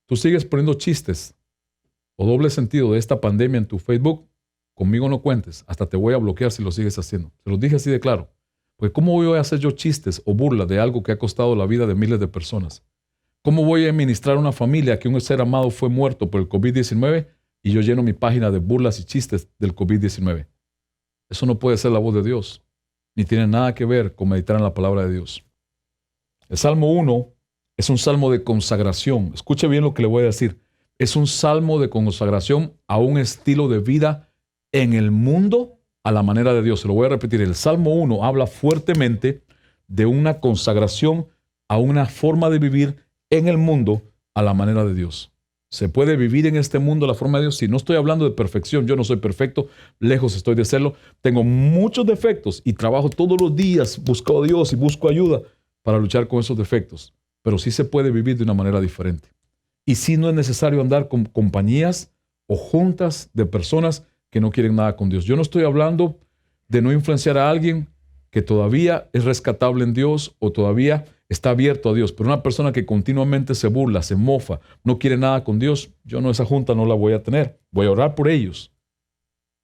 Speaker 1: tú sigues poniendo chistes o doble sentido de esta pandemia en tu Facebook, conmigo no cuentes, hasta te voy a bloquear si lo sigues haciendo. Se los dije así de claro. Porque ¿cómo voy a hacer yo chistes o burla de algo que ha costado la vida de miles de personas? ¿Cómo voy a administrar una familia que un ser amado fue muerto por el COVID-19 y yo lleno mi página de burlas y chistes del COVID-19? Eso no puede ser la voz de Dios, ni tiene nada que ver con meditar en la palabra de Dios. El Salmo 1 es un salmo de consagración. Escuche bien lo que le voy a decir. Es un salmo de consagración a un estilo de vida en el mundo a la manera de Dios. Se lo voy a repetir. El Salmo 1 habla fuertemente de una consagración a una forma de vivir en el mundo a la manera de Dios. ¿Se puede vivir en este mundo a la forma de Dios? Si no estoy hablando de perfección, yo no soy perfecto, lejos estoy de serlo. Tengo muchos defectos y trabajo todos los días, busco a Dios y busco ayuda para luchar con esos defectos. Pero sí se puede vivir de una manera diferente. Y sí no es necesario andar con compañías o juntas de personas que no quieren nada con Dios. Yo no estoy hablando de no influenciar a alguien que todavía es rescatable en Dios o todavía está abierto a Dios, pero una persona que continuamente se burla, se mofa, no quiere nada con Dios, yo no, esa junta no la voy a tener. Voy a orar por ellos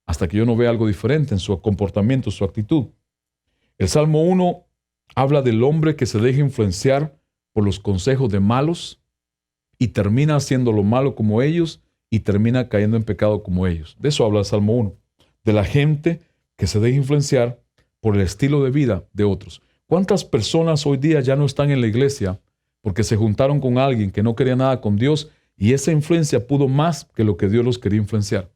Speaker 1: hasta que yo no vea algo diferente en su comportamiento, su actitud. El Salmo 1 habla del hombre que se deja influenciar por los consejos de malos y termina haciendo lo malo como ellos y termina cayendo en pecado como ellos. De eso habla el Salmo 1, de la gente que se deja influenciar por el estilo de vida de otros. ¿Cuántas personas hoy día ya no están en la iglesia porque se juntaron con alguien que no quería nada con Dios y esa influencia pudo más que lo que Dios los quería influenciar?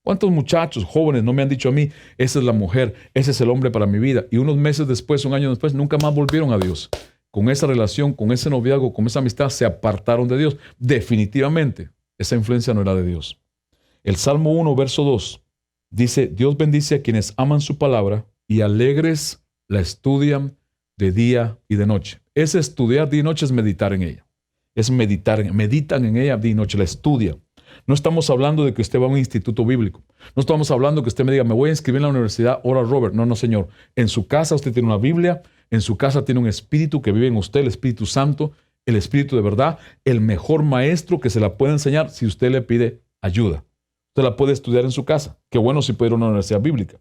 Speaker 1: ¿Cuántos muchachos jóvenes no me han dicho a mí, esa es la mujer, ese es el hombre para mi vida? Y unos meses después, un año después, nunca más volvieron a Dios. Con esa relación, con ese noviazgo, con esa amistad, se apartaron de Dios. Definitivamente, esa influencia no era de Dios. El Salmo 1, verso 2, dice, Dios bendice a quienes aman su palabra y alegres la estudian de día y de noche. Ese estudiar día y noche es meditar en ella. Es meditan en ella día y noche, la estudian. No estamos hablando de que usted va a un instituto bíblico. No estamos hablando que usted me diga, me voy a inscribir en la universidad Oral Roberts. No, señor. En su casa usted tiene una Biblia, en su casa tiene un espíritu que vive en usted, el Espíritu Santo, el Espíritu de verdad, el mejor maestro que se la puede enseñar si usted le pide ayuda. Usted la puede estudiar en su casa. Qué bueno si puede ir a una universidad bíblica.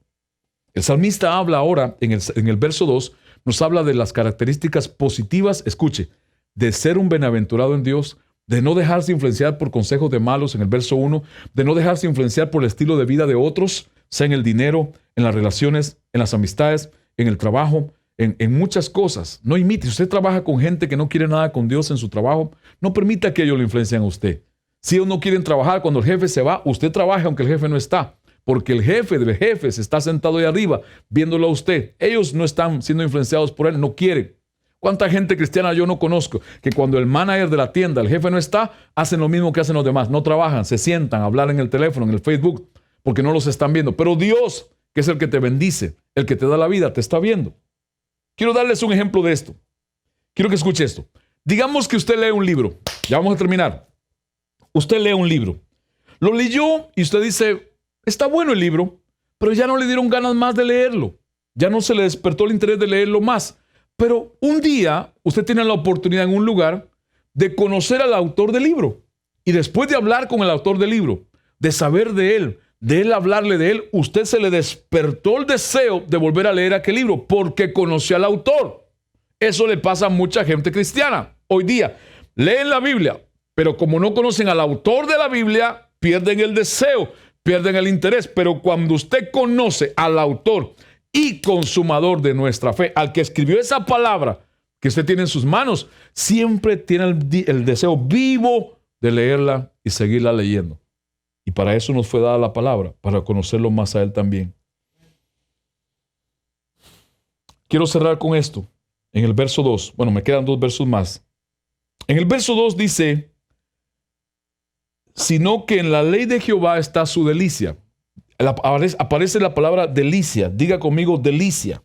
Speaker 1: El salmista habla ahora, en el verso 2, nos habla de las características positivas, escuche, de ser un bienaventurado en Dios, de no dejarse influenciar por consejos de malos en el verso 1, de no dejarse influenciar por el estilo de vida de otros, sea en el dinero, en las relaciones, en las amistades, en el trabajo, en muchas cosas. No imite. Si usted trabaja con gente que no quiere nada con Dios en su trabajo, no permita que ellos lo influencien a usted. Si ellos no quieren trabajar, cuando el jefe se va, usted trabaja aunque el jefe no está. Porque el jefe de jefes está sentado ahí arriba viéndolo a usted. Ellos no están siendo influenciados por él, no quieren. ¿Cuánta gente cristiana yo no conozco que cuando el manager de la tienda, el jefe no está, hacen lo mismo que hacen los demás? No trabajan, se sientan a hablar en el teléfono, en el Facebook, porque no los están viendo. Pero Dios, que es el que te bendice, el que te da la vida, te está viendo. Quiero darles un ejemplo de esto. Quiero que escuche esto. Digamos que usted lee un libro. Ya vamos a terminar. Usted lee un libro. Lo leyó y usted dice, está bueno el libro, pero ya no le dieron ganas más de leerlo. Ya no se le despertó el interés de leerlo más. Pero un día usted tiene la oportunidad en un lugar de conocer al autor del libro. Y después de hablar con el autor del libro, de saber de él hablarle de él, usted se le despertó el deseo de volver a leer aquel libro porque conoció al autor. Eso le pasa a mucha gente cristiana. Hoy día leen la Biblia, pero como no conocen al autor de la Biblia, pierden el deseo, pierden el interés. Pero cuando usted conoce al autor y consumador de nuestra fe, al que escribió esa palabra que usted tiene en sus manos, siempre tiene el deseo vivo de leerla y seguirla leyendo. Y para eso nos fue dada la palabra, para conocerlo más a Él también. Quiero cerrar con esto. En el verso 2, bueno, me quedan 2 versos más. En el verso 2 dice, sino que en la ley de Jehová está su delicia. Aparece la palabra delicia. Diga conmigo, delicia.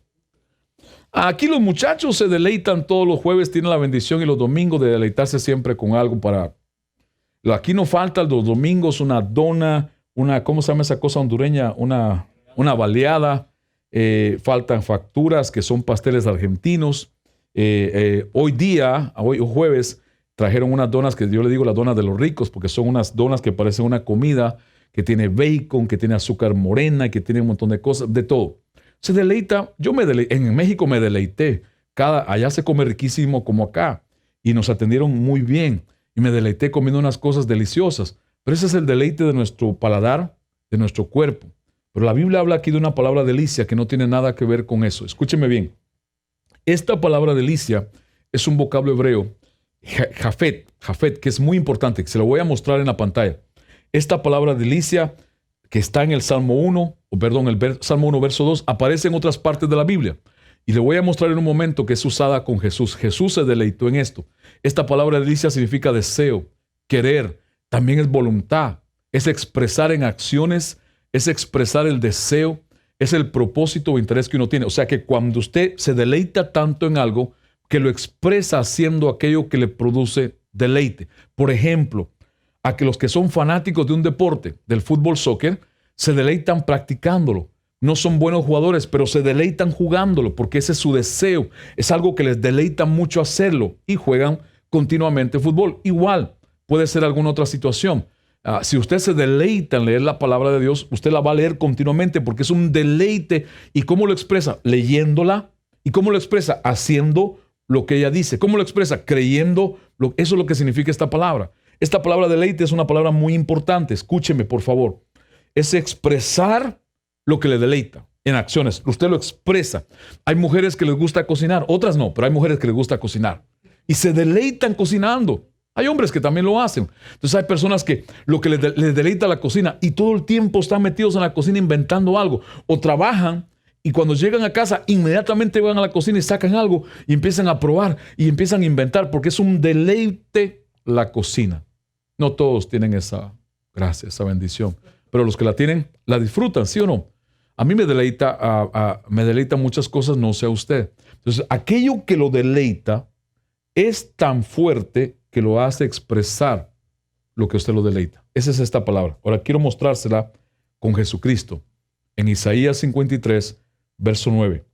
Speaker 1: Aquí los muchachos se deleitan todos los jueves, tienen la bendición y los domingos de deleitarse siempre con algo para... Aquí no falta los domingos una dona, ¿cómo se llama esa cosa hondureña? Una baleada. Faltan facturas que son pasteles argentinos. Hoy jueves, trajeron unas donas que yo le digo las donas de los ricos, porque son unas donas que parecen una comida, que tiene bacon, que tiene azúcar morena, que tiene un montón de cosas, de todo. Se deleita, en México me deleité. Allá se come riquísimo como acá. Y nos atendieron muy bien. Y me deleité comiendo unas cosas deliciosas. Pero ese es el deleite de nuestro paladar, de nuestro cuerpo. Pero la Biblia habla aquí de una palabra delicia que no tiene nada que ver con eso. Escúcheme bien. Esta palabra delicia es un vocablo hebreo, jafet, que es muy importante, que se lo voy a mostrar en la pantalla. Esta palabra delicia que está en el Salmo 1, Salmo 1, verso 2, aparece en otras partes de la Biblia. Y le voy a mostrar en un momento que es usada con Jesús. Jesús se deleitó en esto. Esta palabra delicia significa deseo, querer, también es voluntad, es expresar en acciones, es expresar el deseo, es el propósito o interés que uno tiene. O sea que cuando usted se deleita tanto en algo, que lo expresa haciendo aquello que le produce deleite. Por ejemplo, a que los que son fanáticos de un deporte, del fútbol, soccer, se deleitan practicándolo. No son buenos jugadores, pero se deleitan jugándolo porque ese es su deseo. Es algo que les deleita mucho hacerlo y juegan continuamente fútbol. Igual puede ser alguna otra situación. Si usted se deleita en leer la palabra de Dios, usted la va a leer continuamente porque es un deleite. ¿Y cómo lo expresa? Leyéndola. ¿Y cómo lo expresa? Haciendo lo que ella dice. ¿Cómo lo expresa? Creyendo. Eso es lo que significa esta palabra. Esta palabra deleite es una palabra muy importante. Escúcheme, por favor. Es expresar lo que le deleita en acciones. Usted lo expresa. Hay mujeres que les gusta cocinar, otras no, pero hay mujeres que les gusta cocinar. Y se deleitan cocinando. Hay hombres que también lo hacen. Entonces hay personas que lo que les deleita la cocina y todo el tiempo están metidos en la cocina inventando algo. O trabajan y cuando llegan a casa inmediatamente van a la cocina y sacan algo y empiezan a probar y empiezan a inventar porque es un deleite la cocina. No todos tienen esa gracia, esa bendición. Pero los que la tienen, la disfrutan, ¿sí o no? A mí me deleita muchas cosas, no sé a usted. Entonces, aquello que lo deleita es tan fuerte que lo hace expresar lo que usted lo deleita. Esa es esta palabra. Ahora quiero mostrársela con Jesucristo. En Isaías 53, verso 9.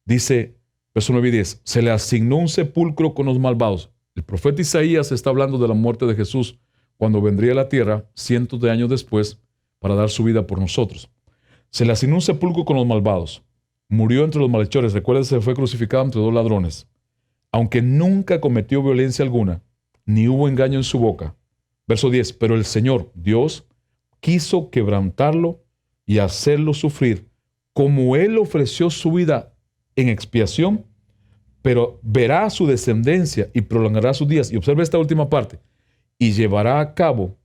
Speaker 1: Dice, verso 9 y 10, se le asignó un sepulcro con los malvados. El profeta Isaías está hablando de la muerte de Jesús cuando vendría a la tierra cientos de años después para dar su vida por nosotros. Se le asignó un sepulcro con los malvados. Murió entre los malhechores. Recuérdense, fue crucificado entre dos ladrones. Aunque nunca cometió violencia alguna, ni hubo engaño en su boca. Verso 10. Pero el Señor, Dios, quiso quebrantarlo y hacerlo sufrir, como Él ofreció su vida en expiación, pero verá su descendencia y prolongará sus días. Y observe esta última parte. Y llevará a cabo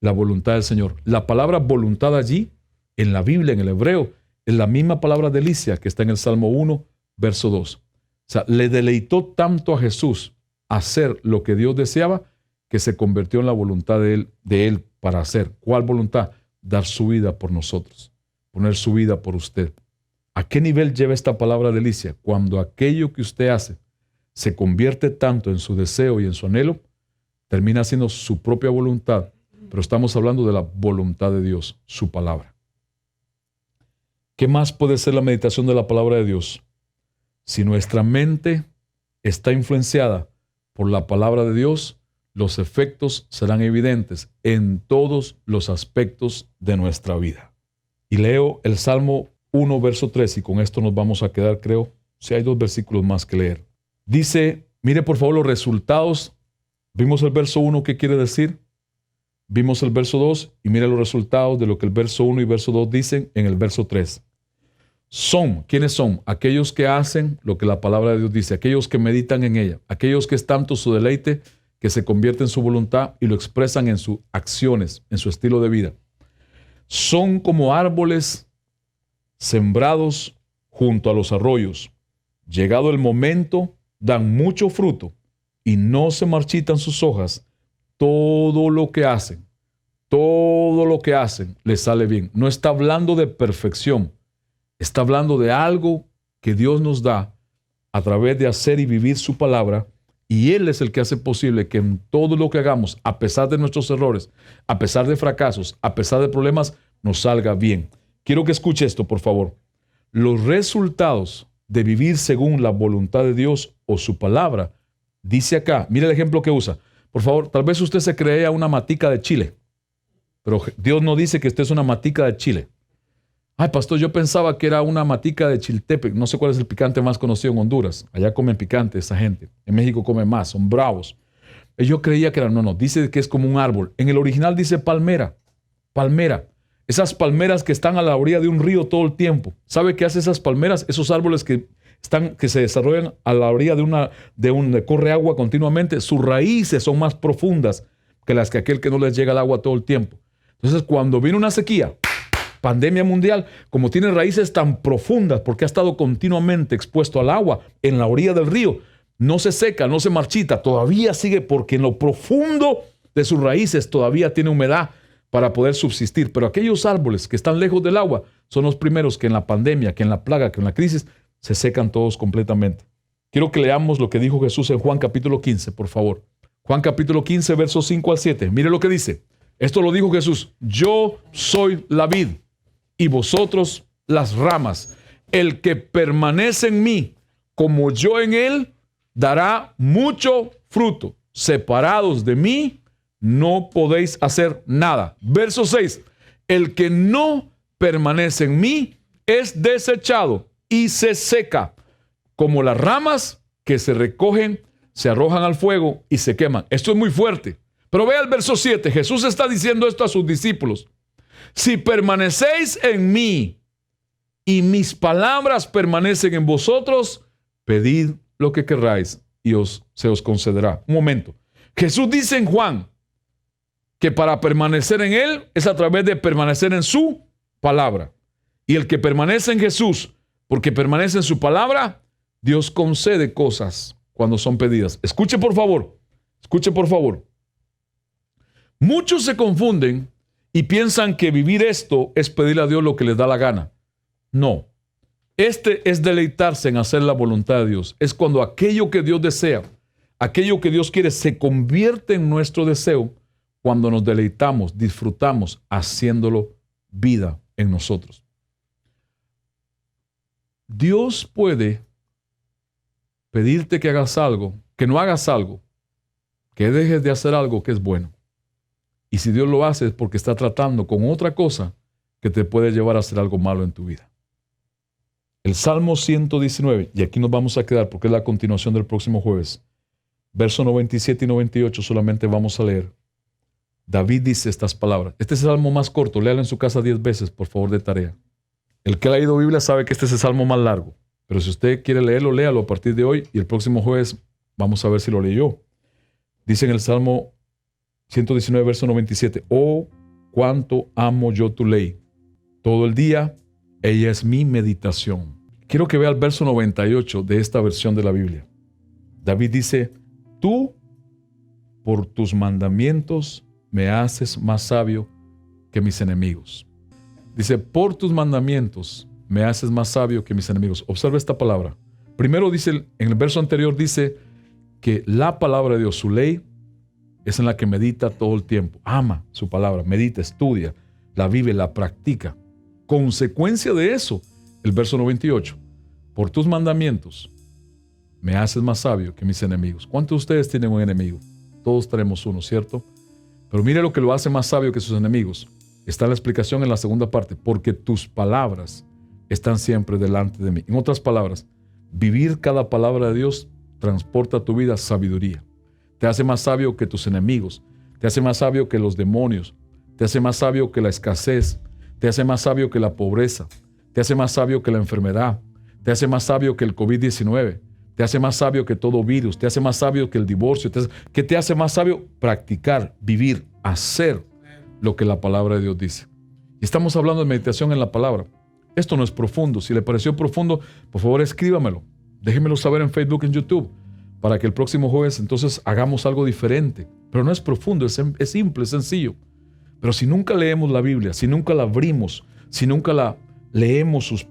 Speaker 1: la voluntad del Señor. La palabra voluntad allí, en la Biblia, en el hebreo, es la misma palabra delicia que está en el Salmo 1, verso 2. O sea, le deleitó tanto a Jesús hacer lo que Dios deseaba que se convirtió en la voluntad de él para hacer. ¿Cuál voluntad? Dar su vida por nosotros, poner su vida por usted. ¿A qué nivel lleva esta palabra delicia? Cuando aquello que usted hace se convierte tanto en su deseo y en su anhelo, termina siendo su propia voluntad, pero estamos hablando de la voluntad de Dios, su palabra. ¿Qué más puede ser la meditación de la palabra de Dios? Si nuestra mente está influenciada por la palabra de Dios, los efectos serán evidentes en todos los aspectos de nuestra vida. Y leo el Salmo 1, verso 3, y con esto nos vamos a quedar, creo, si hay 2 versículos más que leer. Dice, mire por favor los resultados. Vimos el verso 1, ¿qué quiere decir? Vimos el verso 2 y mire los resultados de lo que el verso 1 y verso 2 dicen en el verso 3. ¿Quiénes son? Aquellos que hacen lo que la palabra de Dios dice, aquellos que meditan en ella, aquellos que es tanto su deleite que se convierte en su voluntad y lo expresan en sus acciones, en su estilo de vida. Son como árboles sembrados junto a los arroyos. Llegado el momento, dan mucho fruto y no se marchitan sus hojas. Todo lo que hacen les sale bien. No está hablando de perfección. Está hablando de algo que Dios nos da a través de hacer y vivir su palabra, y Él es el que hace posible que en todo lo que hagamos, a pesar de nuestros errores, a pesar de fracasos, a pesar de problemas, nos salga bien. Quiero que escuche esto, por favor. Los resultados de vivir según la voluntad de Dios o su palabra, dice acá, mire el ejemplo que usa. Por favor, tal vez usted se crea una matica de chile, pero Dios no dice que usted es una matica de chile. Ay, pastor, yo pensaba que era una matica de chiltepec. No sé cuál es el picante más conocido en Honduras. Allá comen picante esa gente. En México comen más, son bravos. Yo creía que era, no, dice que es como un árbol. En el original dice palmera. Palmera. Esas palmeras que están a la orilla de un río todo el tiempo. ¿Sabe qué hace esas palmeras? Esos árboles que se desarrollan a la orilla de corre agua continuamente. Sus raíces son más profundas que las que aquel que no les llega el agua todo el tiempo. Entonces, cuando viene una sequía, pandemia mundial, como tiene raíces tan profundas porque ha estado continuamente expuesto al agua en la orilla del río, no se seca, no se marchita, todavía sigue porque en lo profundo de sus raíces todavía tiene humedad para poder subsistir. Pero aquellos árboles que están lejos del agua son los primeros que en la pandemia, que en la plaga, que en la crisis, se secan todos completamente. Quiero que leamos lo que dijo Jesús en Juan capítulo 15, por favor. Juan capítulo 15, versos 5 al 7. Mire lo que dice. Esto lo dijo Jesús. Yo soy la vid y vosotros las ramas. El que permanece en mí, como yo en él, dará mucho fruto. Separados de mí, no podéis hacer nada. Verso 6. El que no permanece en mí es desechado y se seca, como las ramas que se recogen, se arrojan al fuego y se queman. Esto es muy fuerte. Pero vea el verso 7. Jesús está diciendo esto a sus discípulos. Si permanecéis en mí y mis palabras permanecen en vosotros, pedid lo que querráis y se os concederá. Un momento. Jesús dice en Juan que para permanecer en Él es a través de permanecer en su palabra. Y el que permanece en Jesús, porque permanece en su palabra, Dios concede cosas cuando son pedidas. Escuche por favor. Escuche por favor. Muchos se confunden y piensan que vivir esto es pedirle a Dios lo que les da la gana. No. Este es deleitarse en hacer la voluntad de Dios. Es cuando aquello que Dios desea, aquello que Dios quiere, se convierte en nuestro deseo cuando nos deleitamos, disfrutamos, haciéndolo vida en nosotros. Dios puede pedirte que hagas algo, que no hagas algo, que dejes de hacer algo que es bueno. Y si Dios lo hace es porque está tratando con otra cosa que te puede llevar a hacer algo malo en tu vida. El Salmo 119, y aquí nos vamos a quedar porque es la continuación del próximo jueves, versos 97 y 98 solamente vamos a leer. David dice estas palabras. Este es el salmo más corto, léalo en su casa 10 veces, por favor, de tarea. El que ha leído Biblia sabe que este es el salmo más largo, pero si usted quiere leerlo, léalo a partir de hoy y el próximo jueves vamos a ver si lo leyó. Dice en el Salmo 119, verso 97, oh, cuánto amo yo tu ley. Todo el día, ella es mi meditación. Quiero que vea el verso 98 de esta versión de la Biblia. David dice, tú, por tus mandamientos, me haces más sabio que mis enemigos. Dice, por tus mandamientos, me haces más sabio que mis enemigos. Observa esta palabra. Primero dice, en el verso anterior dice que la palabra de Dios, su ley, es en la que medita todo el tiempo. Ama su palabra, medita, estudia, la vive, la practica. Consecuencia de eso, el verso 98. Por tus mandamientos, me haces más sabio que mis enemigos. ¿Cuántos de ustedes tienen un enemigo? Todos tenemos uno, ¿cierto? Pero mire lo que lo hace más sabio que sus enemigos. Está la explicación en la segunda parte. Porque tus palabras están siempre delante de mí. En otras palabras, vivir cada palabra de Dios transporta a tu vida sabiduría. Te hace más sabio que tus enemigos. Te hace más sabio que los demonios. Te hace más sabio que la escasez. Te hace más sabio que la pobreza. Te hace más sabio que la enfermedad. Te hace más sabio que el COVID-19. Te hace más sabio que todo virus. Te hace más sabio que el divorcio. ¿Qué te hace más sabio? Practicar, vivir, hacer lo que la palabra de Dios dice. Y estamos hablando de meditación en la palabra. Esto no es profundo. Si le pareció profundo, por favor escríbamelo. Déjenmelo saber en Facebook, en YouTube, para que el próximo jueves entonces hagamos algo diferente. Pero no es profundo, es simple, es sencillo. Pero si nunca leemos la Biblia, si nunca la abrimos, si nunca la leemos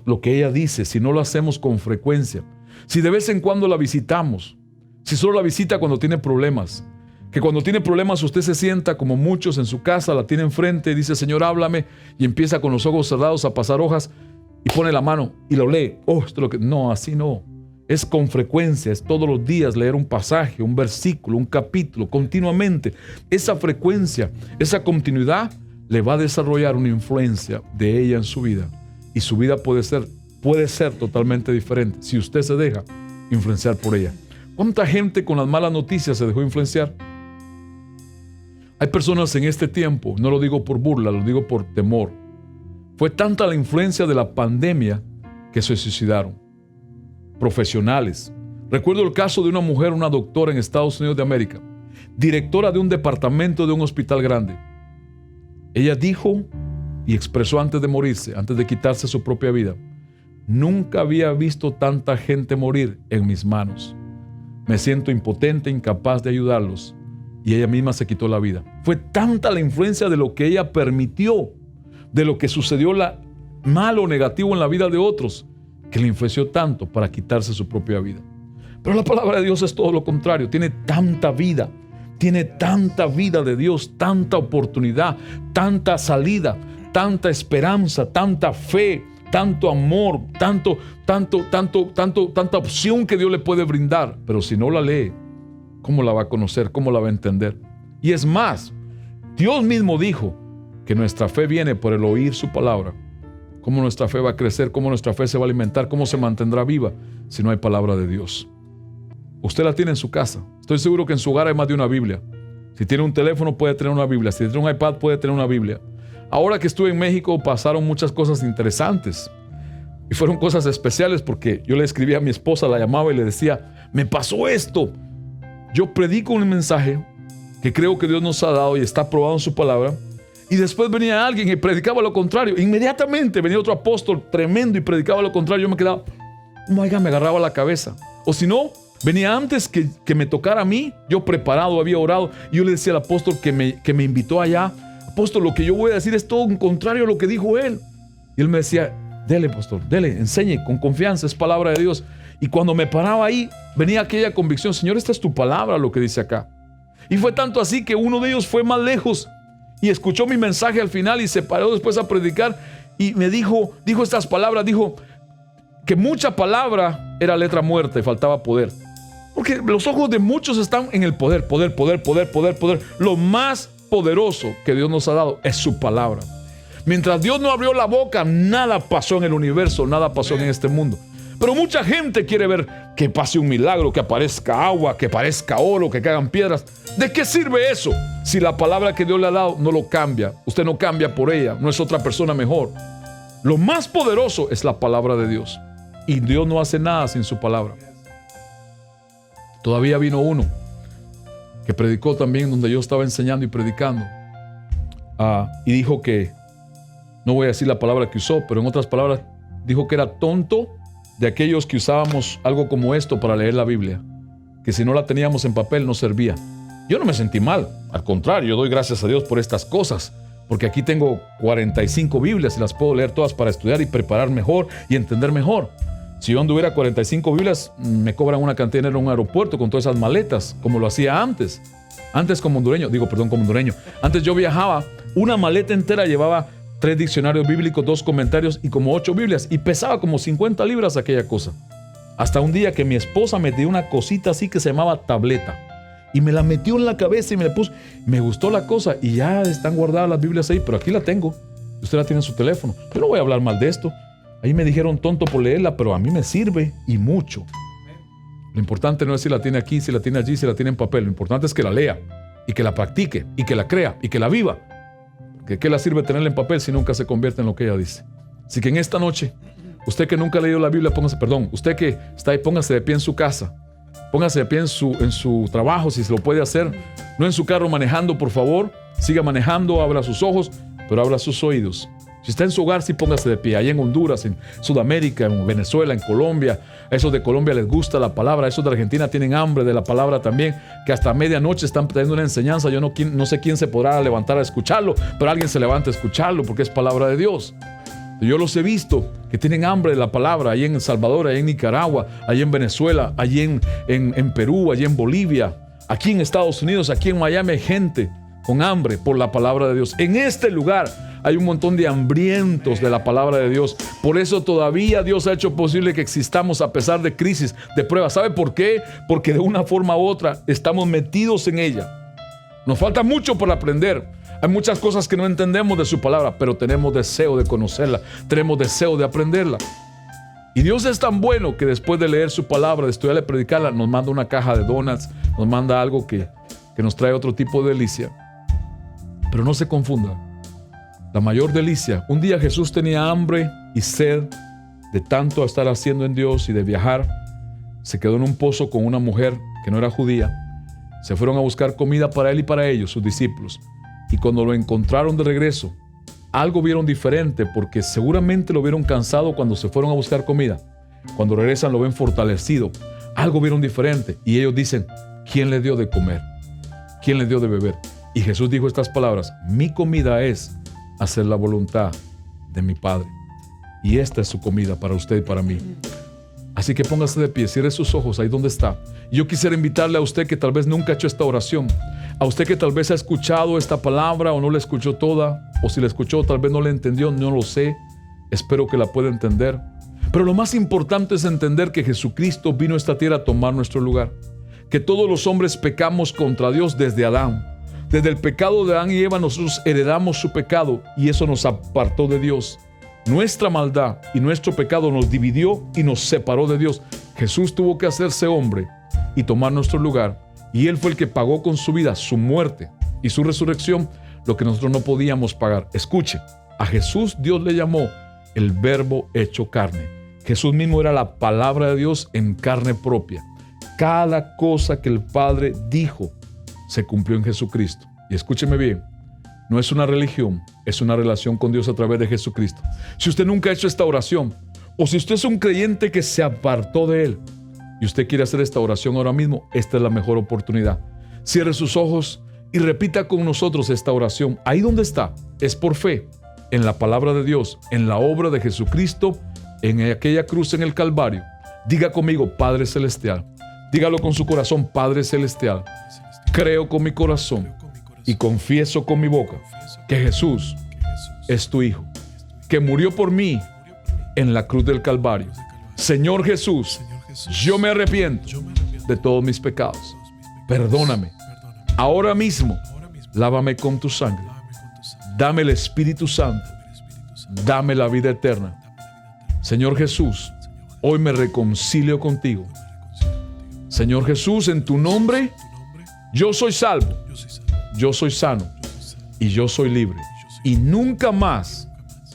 Speaker 1: lo que ella dice, si no lo hacemos con frecuencia, Si de vez en cuando la visitamos, si solo la visita cuando tiene problemas, que cuando tiene problemas usted se sienta como muchos en su casa, la tiene enfrente y dice, Señor, háblame, y empieza con los ojos cerrados a pasar hojas y pone la mano y lo lee. Esto es lo que... No, así no. Es con frecuencia, es todos los días leer un pasaje, un versículo, un capítulo, continuamente. Esa frecuencia, esa continuidad le va a desarrollar una influencia de ella en su vida. Y su vida puede ser totalmente diferente si usted se deja influenciar por ella. ¿Cuánta gente con las malas noticias se dejó influenciar? Hay personas en este tiempo, no lo digo por burla, lo digo por temor. Fue tanta la influencia de la pandemia que se suicidaron. Profesionales. Recuerdo el caso de una mujer, una doctora en Estados Unidos de América, directora de un departamento de un hospital grande. Ella dijo y expresó antes de morirse, antes de quitarse su propia vida, nunca había visto tanta gente morir en mis manos. Me siento impotente, incapaz de ayudarlos. Y ella misma se quitó la vida. Fue tanta la influencia de lo que ella permitió, de lo que sucedió malo o negativo en la vida de otros, que le influenció tanto para quitarse su propia vida. Pero la palabra de Dios es todo lo contrario. Tiene tanta vida de Dios, tanta oportunidad, tanta salida, tanta esperanza, tanta fe, tanto amor, tanta opción que Dios le puede brindar. Pero si no la lee, ¿cómo la va a conocer? ¿Cómo la va a entender? Y es más, Dios mismo dijo que nuestra fe viene por el oír su palabra. ¿Cómo nuestra fe va a crecer? ¿Cómo nuestra fe se va a alimentar? ¿Cómo se mantendrá viva si no hay palabra de Dios? Usted la tiene en su casa. Estoy seguro que en su hogar hay más de una Biblia. Si tiene un teléfono puede tener una Biblia. Si tiene un iPad puede tener una Biblia. Ahora que estuve en México pasaron muchas cosas interesantes. Y fueron cosas especiales porque yo le escribía a mi esposa, la llamaba y le decía, me pasó esto. Yo predico un mensaje que creo que Dios nos ha dado y está probado en su palabra. Y después venía alguien y predicaba lo contrario. Inmediatamente venía otro apóstol tremendo y predicaba lo contrario. Yo me quedaba, oiga, me agarraba la cabeza. O si no, venía antes que me tocara a mí. Yo preparado, había orado. Y yo le decía al apóstol que me invitó allá, apóstol, lo que yo voy a decir es todo contrario a lo que dijo él. Y él me decía, dele, pastor, dele, enseñe con confianza, es palabra de Dios. Y cuando me paraba ahí, venía aquella convicción, Señor, esta es tu palabra, lo que dice acá. Y fue tanto así que uno de ellos fue más lejos y escuchó mi mensaje al final y se paró después a predicar y me dijo estas palabras, dijo que mucha palabra era letra muerta y faltaba poder. Porque los ojos de muchos están en el poder. Lo más poderoso que Dios nos ha dado es su palabra. Mientras Dios no abrió la boca, nada pasó en el universo, nada pasó en este mundo. Pero mucha gente quiere ver que pase un milagro, que aparezca agua, que aparezca oro, que caigan piedras. ¿De qué sirve eso? Si la palabra que Dios le ha dado no lo cambia. Usted no cambia por ella, no es otra persona mejor. Lo más poderoso es la palabra de Dios. Y Dios no hace nada sin su palabra. Todavía vino uno que predicó también donde yo estaba enseñando y predicando. Y dijo que, no voy a decir la palabra que usó, pero en otras palabras, dijo que era tonto de aquellos que usábamos algo como esto para leer la Biblia, que si no la teníamos en papel no servía. Yo no me sentí mal, al contrario, yo doy gracias a Dios por estas cosas, porque aquí tengo 45 Biblias y las puedo leer todas para estudiar y preparar mejor y entender mejor. Si yo anduviera 45 Biblias, me cobran una cantidad de dinero en un aeropuerto con todas esas maletas, como lo hacía antes. Como hondureño. Antes yo viajaba, una maleta entera llevaba 3 diccionarios bíblicos, 2 comentarios y como 8 Biblias. Y pesaba como 50 libras aquella cosa. Hasta un día que mi esposa me dio una cosita así que se llamaba tableta. Y me la metió en la cabeza y me la puso. Me gustó la cosa y ya están guardadas las Biblias ahí, pero aquí la tengo. Usted la tiene en su teléfono. Yo no voy a hablar mal de esto. Ahí me dijeron tonto por leerla, pero a mí me sirve y mucho. Lo importante no es si la tiene aquí, si la tiene allí, si la tiene en papel. Lo importante es que la lea y que la practique y que la crea y que la viva. ¿Qué le sirve tenerla en papel si nunca se convierte en lo que ella dice? Así que en esta noche, usted que nunca ha leído la Biblia, usted que está ahí, póngase de pie en su casa. Póngase de pie en su trabajo, si se lo puede hacer. No en su carro manejando, por favor. Siga manejando, abra sus ojos, pero abra sus oídos. Si está en su hogar, sí póngase de pie. Allá en Honduras, en Sudamérica, en Venezuela, en Colombia. A esos de Colombia les gusta la palabra. A esos de Argentina tienen hambre de la palabra también. Que hasta medianoche están trayendo una enseñanza. Yo no sé quién se podrá levantar a escucharlo, pero alguien se levanta a escucharlo porque es palabra de Dios. Yo los he visto que tienen hambre de la palabra, allí en El Salvador, allí en Nicaragua, allí en Venezuela, allí en Perú, allí en Bolivia, aquí en Estados Unidos, aquí en Miami hay gente con hambre por la palabra de Dios. En este lugar hay un montón de hambrientos de la palabra de Dios. Por eso todavía Dios ha hecho posible que existamos a pesar de crisis, de pruebas. ¿Sabe por qué? Porque de una forma u otra estamos metidos en ella. Nos falta mucho por aprender. Hay muchas cosas que no entendemos de su palabra, pero tenemos deseo de conocerla, tenemos deseo de aprenderla. Y Dios es tan bueno que después de leer su palabra, de estudiarla y predicarla, nos manda una caja de donuts, nos manda algo que nos trae otro tipo de delicia. Pero no se confunda. La mayor delicia, un día Jesús tenía hambre y sed de tanto estar haciendo en Dios y de viajar. Se quedó en un pozo con una mujer que no era judía. Se fueron a buscar comida para él y para ellos, sus discípulos. Y cuando lo encontraron de regreso, algo vieron diferente, porque seguramente lo vieron cansado cuando se fueron a buscar comida. Cuando regresan lo ven fortalecido. Algo vieron diferente. Y ellos dicen, ¿quién le dio de comer? ¿Quién le dio de beber? Y Jesús dijo estas palabras: mi comida es hacer la voluntad de mi Padre. Y esta es su comida para usted y para mí. Así que póngase de pie, cierre sus ojos ahí donde está. Y yo quisiera invitarle a usted que tal vez nunca ha hecho esta oración, a usted que tal vez ha escuchado esta palabra o no la escuchó toda, o si la escuchó tal vez no la entendió, no lo sé. Espero que la pueda entender. Pero lo más importante es entender que Jesucristo vino a esta tierra a tomar nuestro lugar. Que todos los hombres pecamos contra Dios desde Adán. Desde el pecado de Adán y Eva nosotros heredamos su pecado y eso nos apartó de Dios. Nuestra maldad y nuestro pecado nos dividió y nos separó de Dios. Jesús tuvo que hacerse hombre y tomar nuestro lugar, y Él fue el que pagó con su vida, su muerte y su resurrección, lo que nosotros no podíamos pagar. Escuche, a Jesús Dios le llamó el Verbo hecho carne. Jesús mismo era la palabra de Dios en carne propia. Cada cosa que el Padre dijo se cumplió en Jesucristo. Y escúcheme bien, no es una religión, es una relación con Dios a través de Jesucristo. Si usted nunca ha hecho esta oración, o si usted es un creyente que se apartó de Él y usted quiere hacer esta oración ahora mismo, esta es la mejor oportunidad. Cierre sus ojos y repita con nosotros esta oración. Ahí donde está, es por fe en la palabra de Dios, en la obra de Jesucristo, en aquella cruz en el Calvario. Diga conmigo, Padre Celestial. Dígalo con su corazón, Padre Celestial. Creo con mi corazón y confieso con mi boca que Jesús es tu Hijo, que murió por mí en la cruz del Calvario. Señor Jesús, yo me arrepiento de todos mis pecados. Perdóname. Ahora mismo, lávame con tu sangre. Dame el Espíritu Santo. Dame la vida eterna. Señor Jesús, hoy me reconcilio contigo. Señor Jesús, en tu nombre, yo soy salvo, yo soy sano y yo soy libre. Y nunca más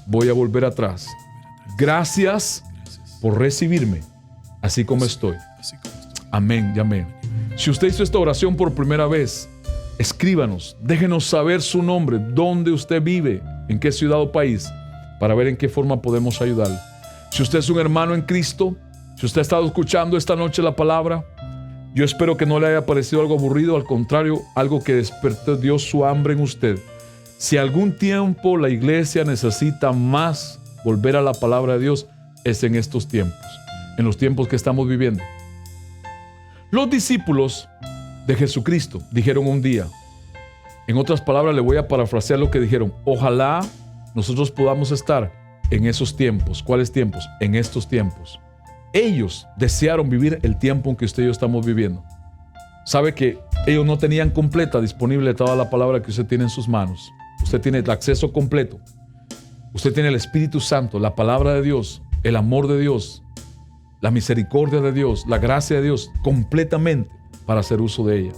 Speaker 1: voy a volver atrás. Gracias por recibirme así como estoy. Amén y amén. Si usted hizo esta oración por primera vez, escríbanos, déjenos saber su nombre, dónde usted vive, en qué ciudad o país, para ver en qué forma podemos ayudarle. Si usted es un hermano en Cristo, si usted ha estado escuchando esta noche la palabra, yo espero que no le haya parecido algo aburrido, al contrario, algo que despertó Dios su hambre en usted. Si algún tiempo la iglesia necesita más volver a la palabra de Dios, es en estos tiempos, en los tiempos que estamos viviendo. Los discípulos de Jesucristo dijeron un día, en otras palabras le voy a parafrasear lo que dijeron: ojalá nosotros podamos estar en esos tiempos. ¿Cuáles tiempos? En estos tiempos. Ellos desearon vivir el tiempo en que usted y yo estamos viviendo. Sabe que ellos no tenían completa disponible toda la palabra que usted tiene en sus manos. Usted tiene el acceso completo. Usted tiene el Espíritu Santo, la palabra de Dios, el amor de Dios, la misericordia de Dios, la gracia de Dios, completamente para hacer uso de ella.